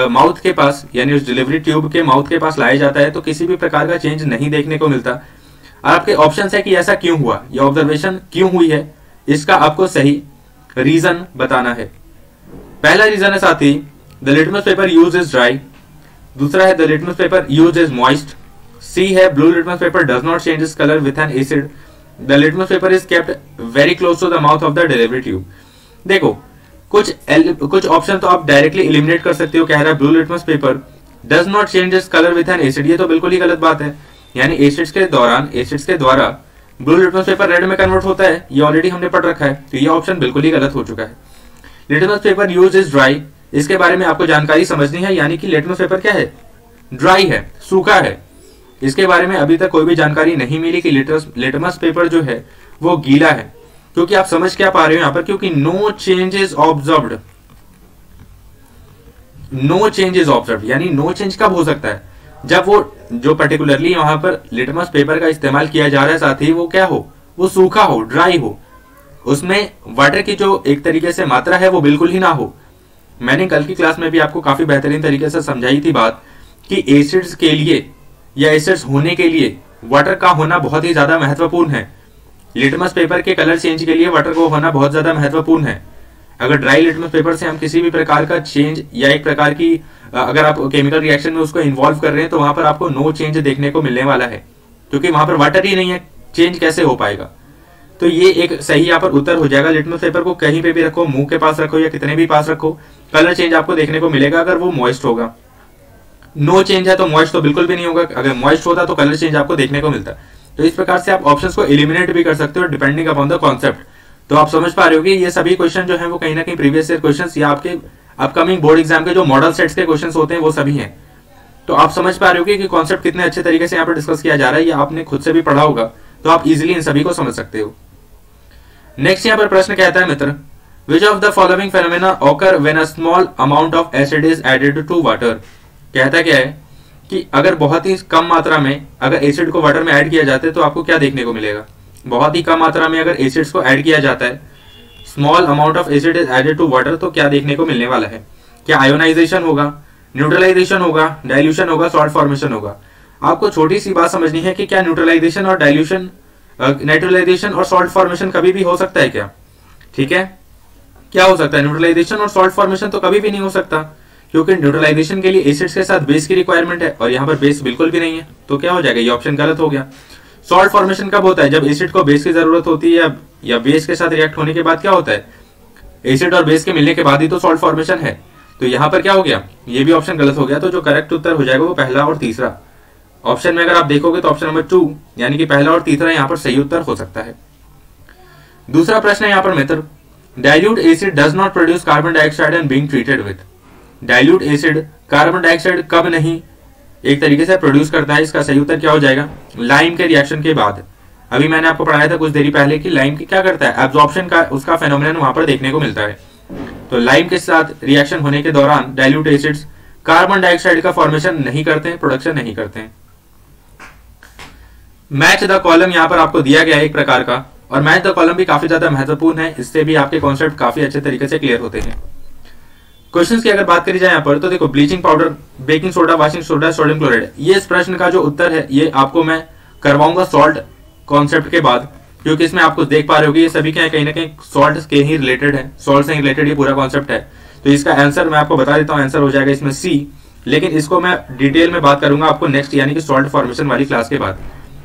माउथ के पास यानी उस डिलीवरी ट्यूब के माउथ के पास लाया जाता है तो किसी भी प्रकार का चेंज नहीं देखने को मिलता। आपके ऑप्शन है कि ऐसा क्यों हुआ, यह ऑब्जर्वेशन क्यों हुई है, इसका आपको सही रीजन बताना है। पहला रीजन है साथी, the litmus paper use is dry. दूसरा है the litmus paper use is moist. C है blue litmus paper does not change its colour with an acid. The litmus paper is kept very close to the mouth of the delivery tube. देखो कुछ option तो आप directly eliminate कर सकते हो। कह रहा है blue litmus paper does not change its colour with an acid, ये तो बिल्कुल ही गलत बात है। यानी एसिड्स के द्वारा ब्लू लिटमस पेपर रेड में कन्वर्ट होता है, ये ऑलरेडी हमने पढ़ रखा है, तो ये ऑप्शन बिल्कुल ही गलत हो चुका है। Litmus paper use is dry, इसके बारे में आपको जानकारी समझनी है, यानी कि लिटमस पेपर क्या है, ड्राई है, सूखा है। इसके बारे में अभी तक कोई भी जानकारी नहीं मिली कि लिटमस पेपर जो है वो गीला है, क्योंकि आप समझ क्या पा रहे हो यहाँ पर, क्योंकि no change is observed. No change is observed यानी नो चेंज कब हो सकता है, जब वो जो पर्टिकुलरली वहां पर लिटमस पेपर का इस्तेमाल किया जा रहा है साथ ही वो क्या हो, वो सूखा हो, ड्राई हो, उसमें वाटर की जो एक तरीके से मात्रा है वो बिल्कुल ही ना हो। मैंने कल की क्लास में भी आपको काफी बेहतरीन तरीके से समझाई थी बात कि एसिड्स के लिए या एसिड्स होने के लिए वाटर का होना बहुत ही ज्यादा महत्वपूर्ण है। लिटमस पेपर के कलर चेंज के लिए वाटर को होना बहुत ज्यादा महत्वपूर्ण है। अगर ड्राई लिटमस पेपर से हम किसी भी प्रकार का चेंज या एक प्रकार की अगर आप केमिकल रिएक्शन में उसको इन्वॉल्व कर रहे हैं तो वहां पर आपको नो चेंज देखने को मिलने वाला है, क्योंकि वहां पर वाटर ही नहीं है, चेंज कैसे हो पाएगा। तो ये एक सही यहाँ पर उत्तर हो जाएगा। लिटमस पेपर को कहीं पे भी रखो, मुंह के पास रखो या कितने भी पास रखो, कलर चेंज आपको देखने को मिलेगा अगर वो मॉइस्ट होगा। नो चेंज है तो मॉइस्ट तो बिल्कुल भी नहीं होगा, अगर मॉइस्ट होता तो कलर चेंज आपको देखने को मिलता। तो इस प्रकार से आप ऑप्शंस को एलिमिनेट भी कर सकते हो डिपेंडिंग अपॉन द कॉन्सेप्ट। तो आप समझ पा रहे हो कि ये सभी क्वेश्चन जो है वो कहीं ना कहीं प्रीवियस ईयर क्वेश्चंस या आपके अपकमिंग बोर्ड एग्जाम के जो मॉडल सेट्स के क्वेश्चंस होते हैं वो सभी हैं। तो आप समझ पा रहे हो कि कॉन्सेप्ट कितने अच्छे तरीके से यहाँ पर डिस्कस किया जा रहा है, ये आपने खुद से भी पढ़ा होगा, तो आप इजिली इन सभी को समझ सकते हो। नेक्स्ट यहाँ पर प्रश्न कहता है मित्र, which of the following phenomena occur when a small amount of acid is added to water. कहता क्या है कि अगर बहुत ही कम मात्रा में अगर एसिड को वाटर में ऐड किया जाता है तो आपको क्या देखने को मिलेगा। बहुत ही कम मात्रा में अगर एसिड्स को ऐड किया जाता है, small amount of acid is added to water, तो क्या देखने को मिलने वाला है। क्या आयोनाइजेशन होगा, न्यूट्रलाइजेशन होगा, डाइल्यूशन होगा, सॉल्ट फॉर्मेशन होगा। आपको छोटी सी बात समझनी है कि क्या न्यूट्रलाइजेशन और डाइल्यूशन न्यूट्रलाइजेशन और सॉल्ट फॉर्मेशन कभी भी हो सकता है क्या। ठीक है, क्या हो सकता है, न्यूट्रलाइजेशन और सॉल्ट फॉर्मेशन तो कभी भी नहीं हो सकता, क्योंकि न्यूट्रलाइजेशन के लिए एसिड्स के साथ बेस की रिक्वायरमेंट है और यहाँ पर बेस बिल्कुल भी नहीं है, तो क्या हो जाएगा, ये ऑप्शन गलत हो गया। सॉल्ट फॉर्मेशन कब होता है, जब एसिड को बेस की जरूरत होती है या बेस के साथ रिएक्ट होने के बाद क्या होता है, एसिड और बेस के मिलने के बाद ही तो सॉल्ट फॉर्मेशन है। तो यहाँ पर क्या हो गया, ये भी ऑप्शन गलत हो गया। तो जो करेक्ट उत्तर हो जाएगा वो पहला और तीसरा ऑप्शन में अगर आप देखोगे तो ऑप्शन नंबर 2 यानी कि पहला और तीसरा यहाँ पर सही उत्तर हो सकता है। दूसरा प्रश्न है यहाँ पर मित्र, dilute acid does not produce carbon dioxide and being treated with. Dilute acid carbon dioxide कब नहीं एक तरीके से प्रोड्यूस करता है, इसका सही उत्तर क्या हो जाएगा, लाइम के रिएक्शन के बाद। अभी मैंने आपको पढ़ाया था कुछ देरी पहले कि लाइम की क्या करता है, एब्जॉर्प्शन का उसका फेनोमेनन वहां पर देखने को मिलता है। तो लाइम के साथ रिएक्शन होने के दौरान डाइल्यूट एसिड्स कार्बन डाइऑक्साइड का फॉर्मेशन नहीं करते हैं, प्रोडक्शन नहीं करते हैं। मैच द कॉलम यहाँ पर आपको दिया गया है एक प्रकार का, और मैच द कॉलम भी काफी ज्यादा महत्वपूर्ण है, इससे भी आपके कॉन्सेप्ट काफी अच्छे तरीके से क्लियर होते हैं। क्वेश्चंस की अगर बात करी जाए यहाँ पर तो देखो, bleaching powder, baking soda, washing soda, sodium chloride, ये इस प्रश्न का जो उत्तर है ये आपको मैं करवाऊंगा सॉल्ट कॉन्सेप्ट के बाद, क्योंकि इसमें आपको देख पा रहे हो ये सभी क्या है, कहीं ना कहीं सॉल्ट के ही रिलेटेड है, सॉल्ट से रिलेटेड ये पूरा कॉन्सेप्ट है। तो इसका आंसर मैं आपको बता देता हूँ, आंसर हो जाएगा इसमें सी, लेकिन इसको मैं डिटेल में बात करूंगा आपको नेक्स्ट यानी कि सॉल्ट फॉर्मेशन वाली क्लास के बाद।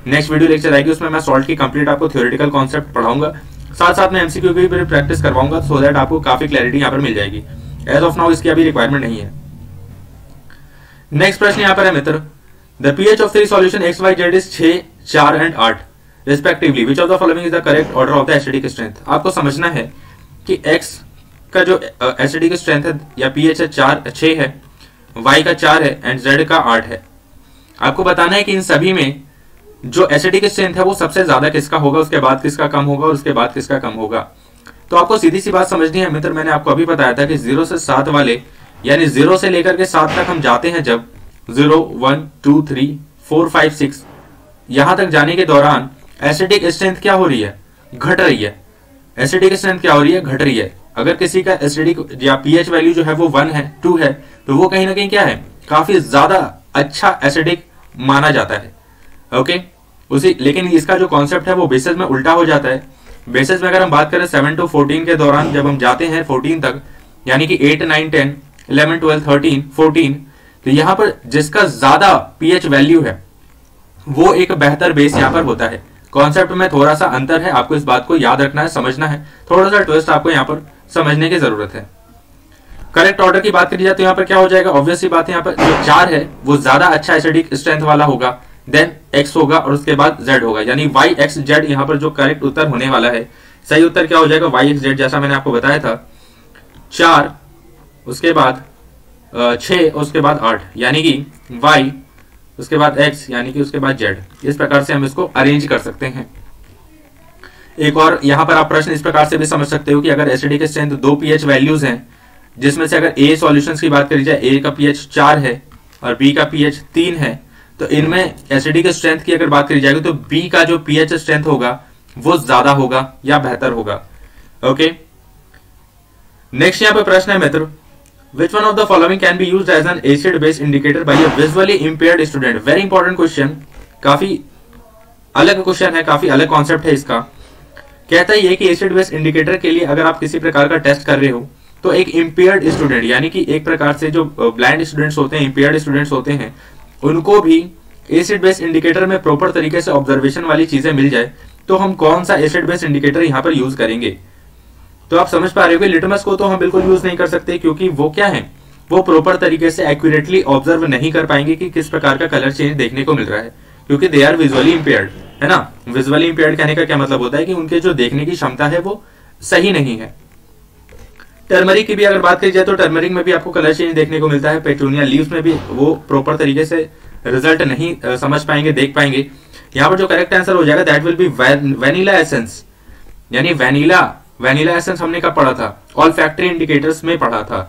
नेक्स्ट वीडियो लेक्चर आएगी, उसमें मैं सॉल्ट की कंप्लीट आपको थ्योरेटिकल कॉन्सेप्ट पढ़ाऊंगा, साथ साथ में एमसीक्यू की भी प्रैक्टिस करवाऊंगा, सो दैट आपको काफी क्लैरिटी यहाँ पर मिल जाएगी। एज ऑफ नाउ इसकी अभी रिक्वायरमेंट नहीं है। नेक्स्ट प्रश्न यहाँ पर है मित्र, the pH of 3 solution X Y Z is 6, 4 and 8 respectively, which of the following is the correct order of the acidic strength. आपको समझना है कि x का जो एसिडिक स्ट्रेंथ है या पीएच है 6 है, y का 4 है एंड z का 8 है। आपको बताना है कि इन सभी में जो एसिडिक स्ट्रेंथ है वो सबसे ज्यादा किसका होगा, उसके बाद किसका कम होगा और उसके बाद किसका कम होगा। तो आपको सीधी सी बात समझनी है मित्र, मैंने आपको अभी बताया था कि 0 से 7 वाले यानी 0 से लेकर के 7 तक हम जाते हैं, जब 0, 1, 2, 3, 4, 5, 6 यहां तक जाने के दौरान एसिडिक स्ट्रेंथ क्या हो रही है? घट रही है। एसिडिक स्ट्रेंथ क्या हो रही है? घट रही है। अगर किसी का एसिडिक या पीएच वैल्यू जो है वो 1 है, 2 है, तो वो कहीं ना कहीं क्या है? काफी ज्यादा अच्छा एसिडिक माना जाता है। ओके, लेकिन इसका जो कॉन्सेप्ट है वो बेसिस में उल्टा हो जाता है। बेसिस में अगर हम बात करें 7 to 14 के दौरान, जब हम जाते हैं 14 तक, यानी कि 8, 9, 10, 11, 12, 13, 14, तो यहां पर जिसका ज्यादा पीएच वैल्यू है वो एक बेहतर बेस यहां पर होता है। कॉन्सेप्ट में थोड़ा सा अंतर है, आपको इस बात को याद रखना है, समझना है, थोड़ा सा ट्विस्ट आपको यहां पर समझने की जरूरत है। करेक्ट ऑर्डर की बात करी जाए तो यहां पर क्या हो जाएगा? ऑब्वियसली बात है, यहां पर जो 4 है वो ज्यादा अच्छा एसिडिक स्ट्रेंथ वाला होगा, देन x होगा और उसके बाद z होगा, यानी y x z यहां पर जो करेक्ट उत्तर होने वाला है, सही उत्तर क्या हो जाएगा? y x z, जैसा मैंने आपको बताया था, 4 उसके बाद 6 उसके बाद 8, यानी कि y उसके बाद x यानी कि उसके बाद z। इस प्रकार से हम इसको अरेंज कर सकते हैं। एक और यहां पर आप प्रश्न इस प्रकार से भी समझ सकते हो कि अगर एसिडिक स्ट्रेंथ 2 pH वैल्यूज हैं, जिसमें से अगर A सॉल्यूशंस की बात करी जाए, A का pH 4 है और B का pH 3 है, तो इनमें एसिडिक स्ट्रेंथ की अगर बात करी जाएगी तो B का जो pH स्ट्रेंथ होगा वो ज्यादा होगा या बेहतर होगा। ओके, नेक्स्ट यहां पर प्रश्न है मित्र, Which one of the following can be used as an acid base indicator by a visually impaired student? Very important question, काफी अलग क्वेश्चन है, काफी अलग कॉन्सेप्ट है इसका। कहता है ये कि एसिड बेस इंडिकेटर के लिए अगर आप किसी प्रकार का टेस्ट कर रहे हो तो एक इम्पेयर्ड स्टूडेंट, यानी कि एक प्रकार से जो ब्लाइंड स्टूडेंट्स होते हैं, इम्पेयर्ड स्टूडेंट्स होते हैं, उनको भी एसिड बेस इंडिकेटर में प्रॉपर तरीके से ऑब्जर्वेशन वाली चीजें मिल जाए, तो हम कौन सा एसिड बेस इंडिकेटर यहाँ पर यूज करेंगे? तो आप समझ पा रहे हो कि लिटमस को तो हम बिल्कुल यूज नहीं कर सकते, क्योंकि वो क्या है, वो प्रॉपर तरीके से एक्यूरेटली ऑब्जर्व नहीं कर पाएंगे कि किस प्रकार का कलर चेंज देखने को मिल रहा है, क्योंकि दे आर विजुअली इंपेयर्ड, है ना। विजुअली इंपेयर्ड कहने का क्या मतलब होता है कि उनके जो देखने की क्षमता है वो सही नहीं है। टर्मरिक की भी अगर बात की जाए तो टर्मरिक में भी आपको कलर चेंज देखने को मिलता है, पेट्रोनिया लीव्स में भी वो प्रॉपर तरीके से रिजल्ट नहीं समझ पाएंगे, देख पाएंगे। यहाँ पर जो करेक्ट आंसर हो जाएगा that will be vanilla essence, यानी वैनिला एसेंस हमने कब पढ़ा था? ऑल्फैक्टरी इंडिकेटर्स में पढ़ा था।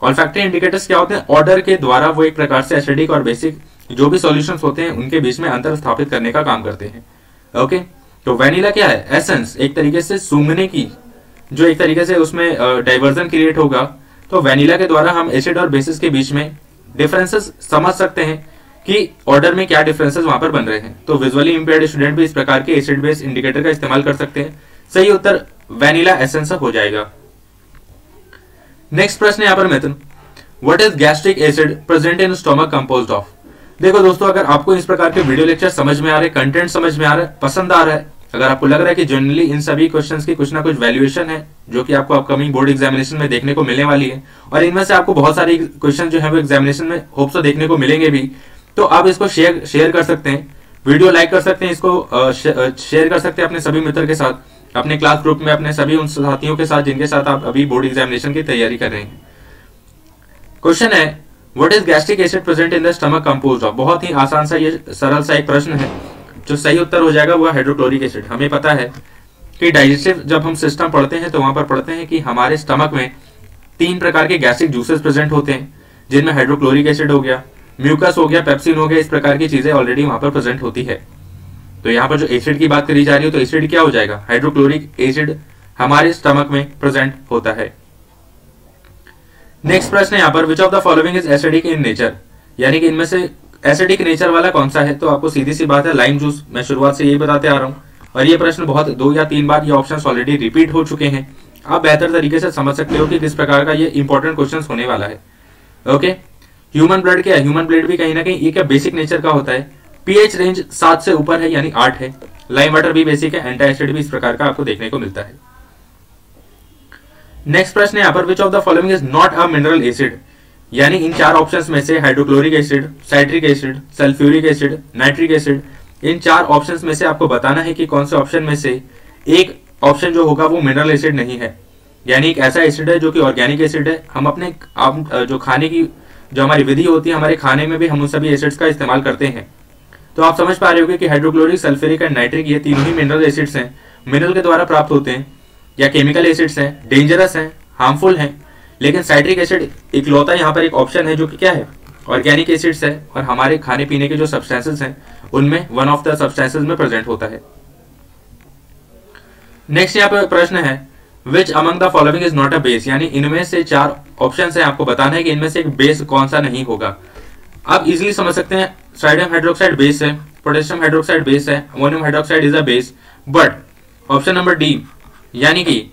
ऑल्फैक्टरी इंडिकेटर्स क्या होते हैं? ऑर्डर के द्वारा वो एक प्रकार से एसिडिक और बेसिक जो भी सॉल्यूशंस होते हैं उनके बीच में अंतर स्थापित करने का काम करते हैं। ओके, तो वैनिला क्या है? एसेंस, एक तरीके से सूंघने की जो एक तरीके से उसमें डाइवर्जन क्रिएट होगा, तो वैनिला के द्वारा हम एसिड और बेसिस के बीच में डिफरेंसेस समझ सकते हैं कि ऑर्डर में क्या डिफरेंसेस वहां पर बन रहे हैं। तो विजुअली इंपेयर्ड स्टूडेंट भी इस प्रकार के एसिड बेस इंडिकेटर का इस्तेमाल कर सकते हैं। सही उत्तर वैनिला एसेंस हो जाएगा। नेक्स्ट प्रश्न यहां पर मिथुन, what is gastric acid present in stomach composed of? देखो दोस्तों, अगर आपको इस प्रकार के वीडियो लेक्चर समझ में आ रहे, कंटेंट समझ में आ रहा है, पसंद आ रहा है, अगर आपको लग रहा है कि जनरली इन सभी क्वेश्चंस की कुछ ना कुछ वैल्यूएशन है जो कि आपको अपकमिंग बोर्ड एग्जामिनेशन में देखने को मिलने वाली है, और इनमें से आपको बहुत सारे क्वेश्चन जो है वो एग्जामिनेशन में होप सो देखने को मिलेंगे भी, तो आप इसको शेयर कर सकते हैं, वीडियो लाइक कर सकते हैं, इसको शेयर कर सकते हैं अपने सभी मित्र के साथ, अपने क्लास ग्रुप में, अपने सभी उन साथियों के साथ जिनके साथ आप अभी बोर्ड एग्जामिनेशन की तैयारी कर रहे हैं। क्वेश्चन है, what is gastric acid present in the stomach composed of? बहुत ही आसान सा, ये सरल सा एक प्रश्न है। जो सही उत्तर हो जाएगा वो हाइड्रोक्लोरिक एसिड। हमें पता है कि डाइजेस्टिव जब हम सिस्टम पढ़ते हैं तो वहां पर पढ़ते हैं कि हमारे स्टमक में 3 प्रकार के गैस्ट्रिक जूसेस प्रेजेंट होते हैं, जिनमें हाइड्रोक्लोरिक एसिड हो गया, म्यूकस हो गया, पेप्सिन हो गया, इस प्रकार की चीजें ऑलरेडी वहां पर प्रेजेंट होती है। तो यहाँ पर जो एसिड की बात करी जा रही है तो एसिड क्या हो जाएगा? हाइड्रोक्लोरिक एसिड हमारे स्टमक में प्रेजेंट होता है। नेक्स्ट प्रश्न है यहाँ पर, which of the following is acidic in nature? यानी कि इनमें से एसिडिक नेचर वाला कौन सा है? तो आपको सीधी सी बात है, लाइम जूस। मैं शुरुआत से यही बताते आ रहा हूँ, और ये प्रश्न बहुत 2 या 3 बार ये ऑप्शंस ऑलरेडी रिपीट हो चुके हैं। आप बेहतर तरीके से समझ सकते हो कि किस प्रकार का ये इंपॉर्टेंट क्वेश्चन होने वाला है। ओके, ह्यूमन ब्लड क्या है? ह्यूमन ब्लड भी कहीं ना कहीं ये क्या बेसिक नेचर का होता है। पीएच रेंज 7 से ऊपर है, यानी 8 है। लाइम वाटर भी बेसिक है, एंटी एसिड भी इस प्रकार का आपको देखने को मिलता है। नेक्स्ट प्रश्न है यहाँ पर, which of the following is not a mineral acid? यानी इन 4 ऑप्शंस में से hydrochloric acid, citric acid, sulphuric acid, nitric acid, इन 4 ऑप्शंस में से आपको बताना है कि कौन से ऑप्शन में से एक ऑप्शन जो होगा वो मिनरल एसिड नहीं है। यानी एक ऐसा एसिड है जो कि ऑर्गेनिक एसिड है। हम अपने जो खाने की जो हमारी विधि होती है, हमारे खाने में भी हम उन सभी एसिड्स का इस्तेमाल करते हैं। तो आप समझ पा रहे होगे कि हाइड्रोक्लोरिक, सल्फ्यूरिक एंड नाइट्रिक ये तीनों ही मिनरल एसिड्स हैं, मिनरल के द्वारा प्राप्त होते हैं या केमिकल एसिड्स हैं, डेंजरस हैं, हार्मफुल हैं। लेकिन साइट्रिक एसिड इकलौता यहाँ पर एक ऑप्शन है जो कि क्या है, ऑर्गेनिक एसिड्स है, और हमारे खाने पीने के जो सब्सटेंसेस हैं उनमें वन ऑफ द सब्सटेंसेस में प्रेजेंट होता है। नेक्स्ट यहाँ पर प्रश्न है which among the following is not a base, यानी इनमें से 4 ऑप्शन है, आपको बताना है कि इनमें से एक बेस कौन सा नहीं होगा। आप इजीली समझ सकते हैं सोडियम हाइड्रोक्साइड बेस है, पोटेशियम हाइड्रोक्साइड बेस है, ammonium hydroxide is a base, but option number D यानी कि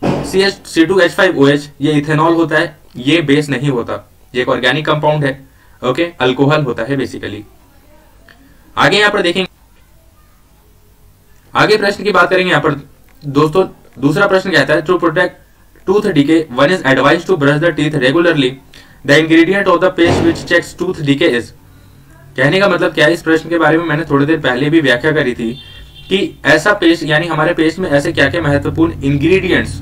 C2H5OH ये इथेनॉल होता है, ये बेस नहीं होता, ये एक ऑर्गेनिक कंपाउंड है, ओके, अल्कोहल होता है बेसिकली। आगे यहाँ पर देखेंगे, आगे प्रश्न की बात करेंगे यहाँ पर दोस्तों। दूसरा प्रश्न कहता है to protect tooth decay one is advise to brush the teeth regularly, the ingredient of the paste which checks tooth decay is. कहने का मतलब क्या है, इस प्रश्न के बारे में मैंने थोड़ी देर पहले भी व्याख्या करी थी कि ऐसा पेस्ट यानी हमारे पेस्ट में ऐसे क्या क्या महत्वपूर्ण इंग्रेडिएंट्स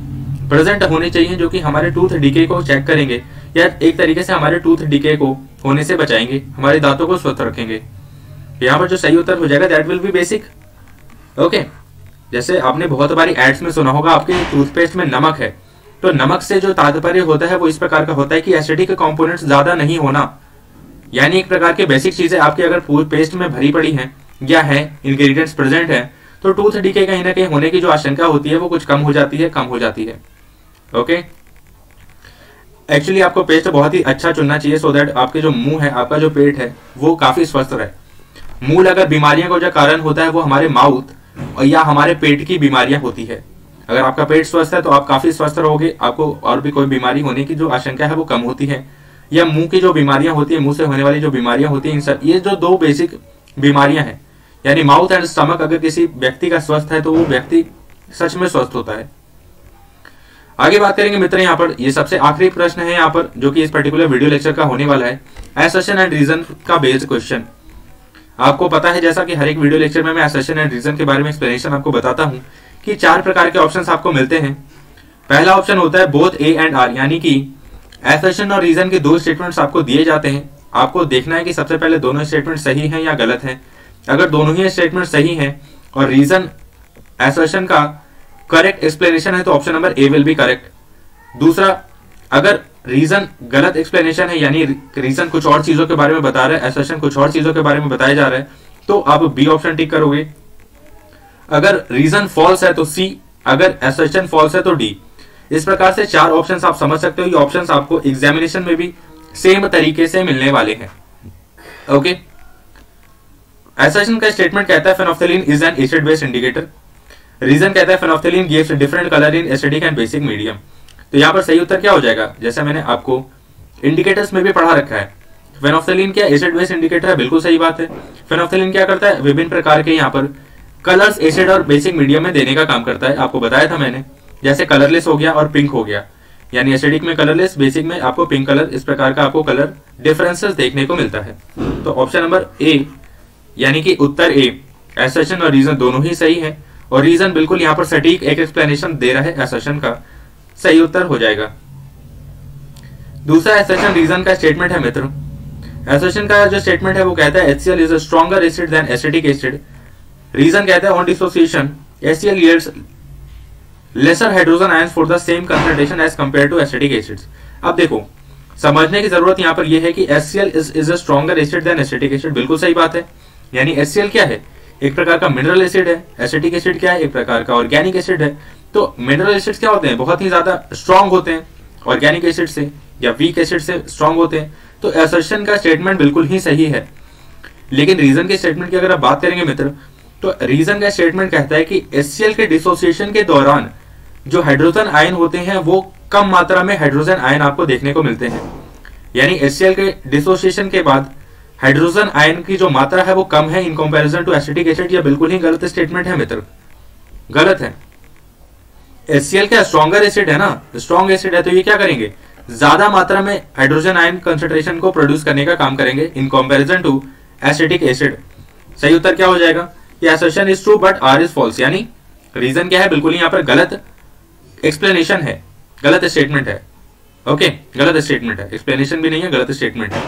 प्रेजेंट होने चाहिए जो कि हमारे टूथ डीके को चेक करेंगे या एक तरीके से हमारे टूथ डीके को होने से बचाएंगे, हमारे दांतों को स्वस्थ रखेंगे। यहाँ पर जो सही उत्तर हो जाएगा that will be basic, okay. जैसे आपने बहुत बारी एड्स में सुना होगा आपके टूथपेस्ट में नमक है, तो नमक से जो तात्पर्य होता है वो इस प्रकार का होता है कि एसिडिक कंपोनेंट्स ज्यादा नहीं होना, यानी एक प्रकार के बेसिक चीजें आपके अगर पेस्ट में भरी पड़ी हैं या है इंग्रेडिएंट्स प्रेजेंट है तो टूथ डीके कहीं ना कहीं होने की जो आशंका होती है वो कुछ कम हो जाती है, ओके। एक्चुअली आपको पेस्ट बहुत ही अच्छा चुनना चाहिए सो दैट आपके जो मुंह है, आपका जो पेट है वो काफी स्वस्थ रहे। मूल अगर बीमारियों का जो कारण होता है वो हमारे माउथ या हमारे पेट की बीमारियां होती है। अगर आपका पेट स्वस्थ है तो आप काफी स्वस्थ रहोगे, आपको और भी कोई बीमारी होने की जो आशंका है वो कम होती है। या मुंह की जो बीमारियां होती है, मुंह से होने वाली जो बीमारियां होती है, इन सब ये जो 2 बेसिक बीमारियां हैं यानी माउथ एंड स्टमक, अगर किसी व्यक्ति का स्वस्थ है तो वो व्यक्ति सच में स्वस्थ होता है। आगे बात करेंगे मित्र, यहाँ पर ये सबसे आखिरी प्रश्न है यहाँ पर जो कि इस पर्टिकुलर वीडियो लेक्चर का होने वाला है, असर्शन एंड रीजन का बेस्ड क्वेश्चन। आपको पता है जैसा कि हर एक वीडियो लेक्चर में मैं असर्शन एंड रीजन के बारे में एक्सप्लेनेशन आपको बताता हूं कि 4 प्रकार के ऑप्शंस आपको मिलते हैं। पहला ऑप्शन होता है बोथ ए एंड आर, यानी कि असर्शन और रीजन के 2 स्टेटमेंट्स आपको दिए जाते हैं, आपको देखना है कि सबसे पहले दोनों स्टेटमेंट सही हैं या गलत हैं। अगर दोनों ही स्टेटमेंट सही हैं और रीजन असर्शन का करेक्ट एक्सप्लेनेशन है तो option number A will be correct. दूसरा, अगर रीजन गलत एक्सप्लेनेशन है यानी रीजन कुछ और चीजों के बारे में बता रहा है, असर्शन कुछ और चीजों के बारे में बताया जा रहा है, तो आप बी ऑप्शन टिक करोगे। अगर रीजन फॉल्स है तो सी, अगर असर्शन फॉल्स है तो डी। इस प्रकार से 4 ऑप्शंस आप समझ सकते हो। ये ऑप्शंस आपको एग्जामिनेशन में भी सेम तरीके से मिलने वाले हैं, ओके। असर्शन का स्टेटमेंट कहता है phenolphthalein is an acid based indicator. Reason कहता है phenolphthalein gives different colour in acidic and basic medium. तो यहाँ पर सही उत्तर क्या हो जाएगा, जैसा मैंने आपको इंडिकेटर्स में भी पढ़ा रखा है, फेनोल्फथालीन क्या एसिड बेस्ड इंडिकेटर है, बिल्कुल सही बात है। फेनोल्फथालीन क्या करता है, विभिन्न प्रकार के यहाँ पर कलर्स एसिड और बेसिक मीडियम में देने का काम करता है। आपको बताया था मैंने, जैसे कलरलेस हो गया और पिंक हो गया, यानी एसिडिक में कलरलेस, बेसिक में आपको पिंक कलर, इस प्रकार का आपको कलर डिफरेंसेस देखने को मिलता है। तो ऑप्शन नंबर ए यानी कि उत्तर ए, असर्शन और रीजन दोनों ही सही है, और रीजन बिल्कुल यहाँ पर सटीक एक एक्सप्लेनेशन दे रहा है असर्शन का, सही उत्तर हो जाएगा। दूसरा असर्शन रीजन का स्टेटमेंट है मित्रों। असर्शन का जो स्टेटमेंट है वो कहता है HCl is a stronger acid than acetic acid. Reason कहता है on dissociation HCl yields lesser hydrogen ions for the same concentration as compared to acetic acids। अब देखो, समझने की जरूरत यहाँ पर यह है कि HCl is a stronger acid than acetic acid, बिल्कुल सही बात है। यानी HCl क्या है, एक प्रकार का मिनरल एसिड है, एसिटिक एसिड क्या है, एक प्रकार का ऑर्गेनिक एसिड है। तो मिनरल एसिड्स क्या होते हैं, बहुत ही ज्यादा स्ट्रांग होते हैं ऑर्गेनिक एसिड से या वीक एसिड से स्ट्रांग होते हैं। तो असर्शन का स्टेटमेंट बिल्कुल ही सही है। लेकिन रीजन के स्टेटमेंट की अगर आप बात करेंगे मित्र, तो रीजन का स्टेटमेंट कहता है कि HCl के डिसोसिएशन के दौरान जो हाइड्रोजन आयन होते हैं वो कम मात्रा में हाइड्रोजन आयन आपको देखने को मिलते हैं। यानी HCl के डिसोसिएशन के बाद हाइड्रोजन आयन की जो मात्रा है वो कम है in comparison to acetic acid. ये बिल्कुल ही गलत स्टेटमेंट है मित्र, गलत है। HCl क्या स्ट्रॉन्गर एसिड है ना, स्ट्रॉन्ग एसिड है, तो ये क्या करेंगे, ज्यादा मात्रा में हाइड्रोजन आयन कंसंट्रेशन को प्रोड्यूस करने का काम करेंगे in comparison to acetic acid. सही उत्तर क्या हो जाएगा, कि assertion is true but R is false. यानी रीजन क्या है, बिल्कुल यहाँ पर गलत एक्सप्लेनेशन है, गलत स्टेटमेंट है, ओके, गलत स्टेटमेंट है, एक्सप्लेनेशन भी नहीं है, गलत स्टेटमेंट है।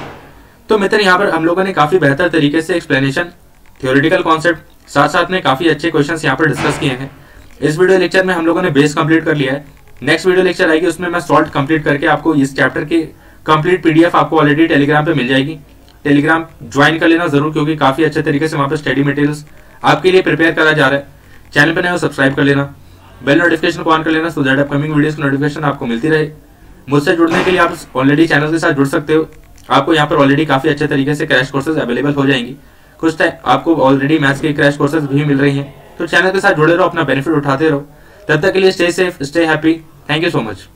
तो मित्र यहाँ पर हम लोगों ने काफी बेहतर तरीके से एक्सप्लेनेशन, थ्योरेटिकल कॉन्सेप्ट, साथ साथ में काफी अच्छे क्वेश्चंस यहाँ पर डिस्कस किए हैं। इस वीडियो लेक्चर में हम लोगों ने बेस कंप्लीट कर लिया है। नेक्स्ट वीडियो लेक्चर आएगी, उसमें मैं सॉल्ट कंप्लीट करके आपको इस चैप्टर की कंप्लीट पीडीएफ आपको ऑलरेडी टेलीग्राम पे मिल जाएगी। टेलीग्राम ज्वाइन कर लेना जरूर, क्योंकि काफी अच्छे तरीके से वहां पे स्टडी मटेरियल्स आपके लिए प्रिपेयर करा जा रहा है। चैनल पर नए हो सब्सक्राइब कर लेना, बेल नोटिफिकेशन को ऑन कर लेना, सो दैट अपकमिंग वीडियोस की नोटिफिकेशन आपको मिलती रहे। मुझसे जुड़ने के लिए आप ऑलरेडी चैनल के साथ जुड़ सकते हो। आपको यहाँ पर ऑलरेडी काफी अच्छे तरीके से क्रैश कोर्सेज अवेलेबल हो जाएंगी। कुछ टाइम आपको ऑलरेडी मैथ्स के क्रैश कोर्सेज भी मिल रही हैं, तो चैनल के साथ जुड़े रहो, अपना बेनिफिट उठाते रहो। तब तक के लिए stay safe, stay happy. Thank you so much.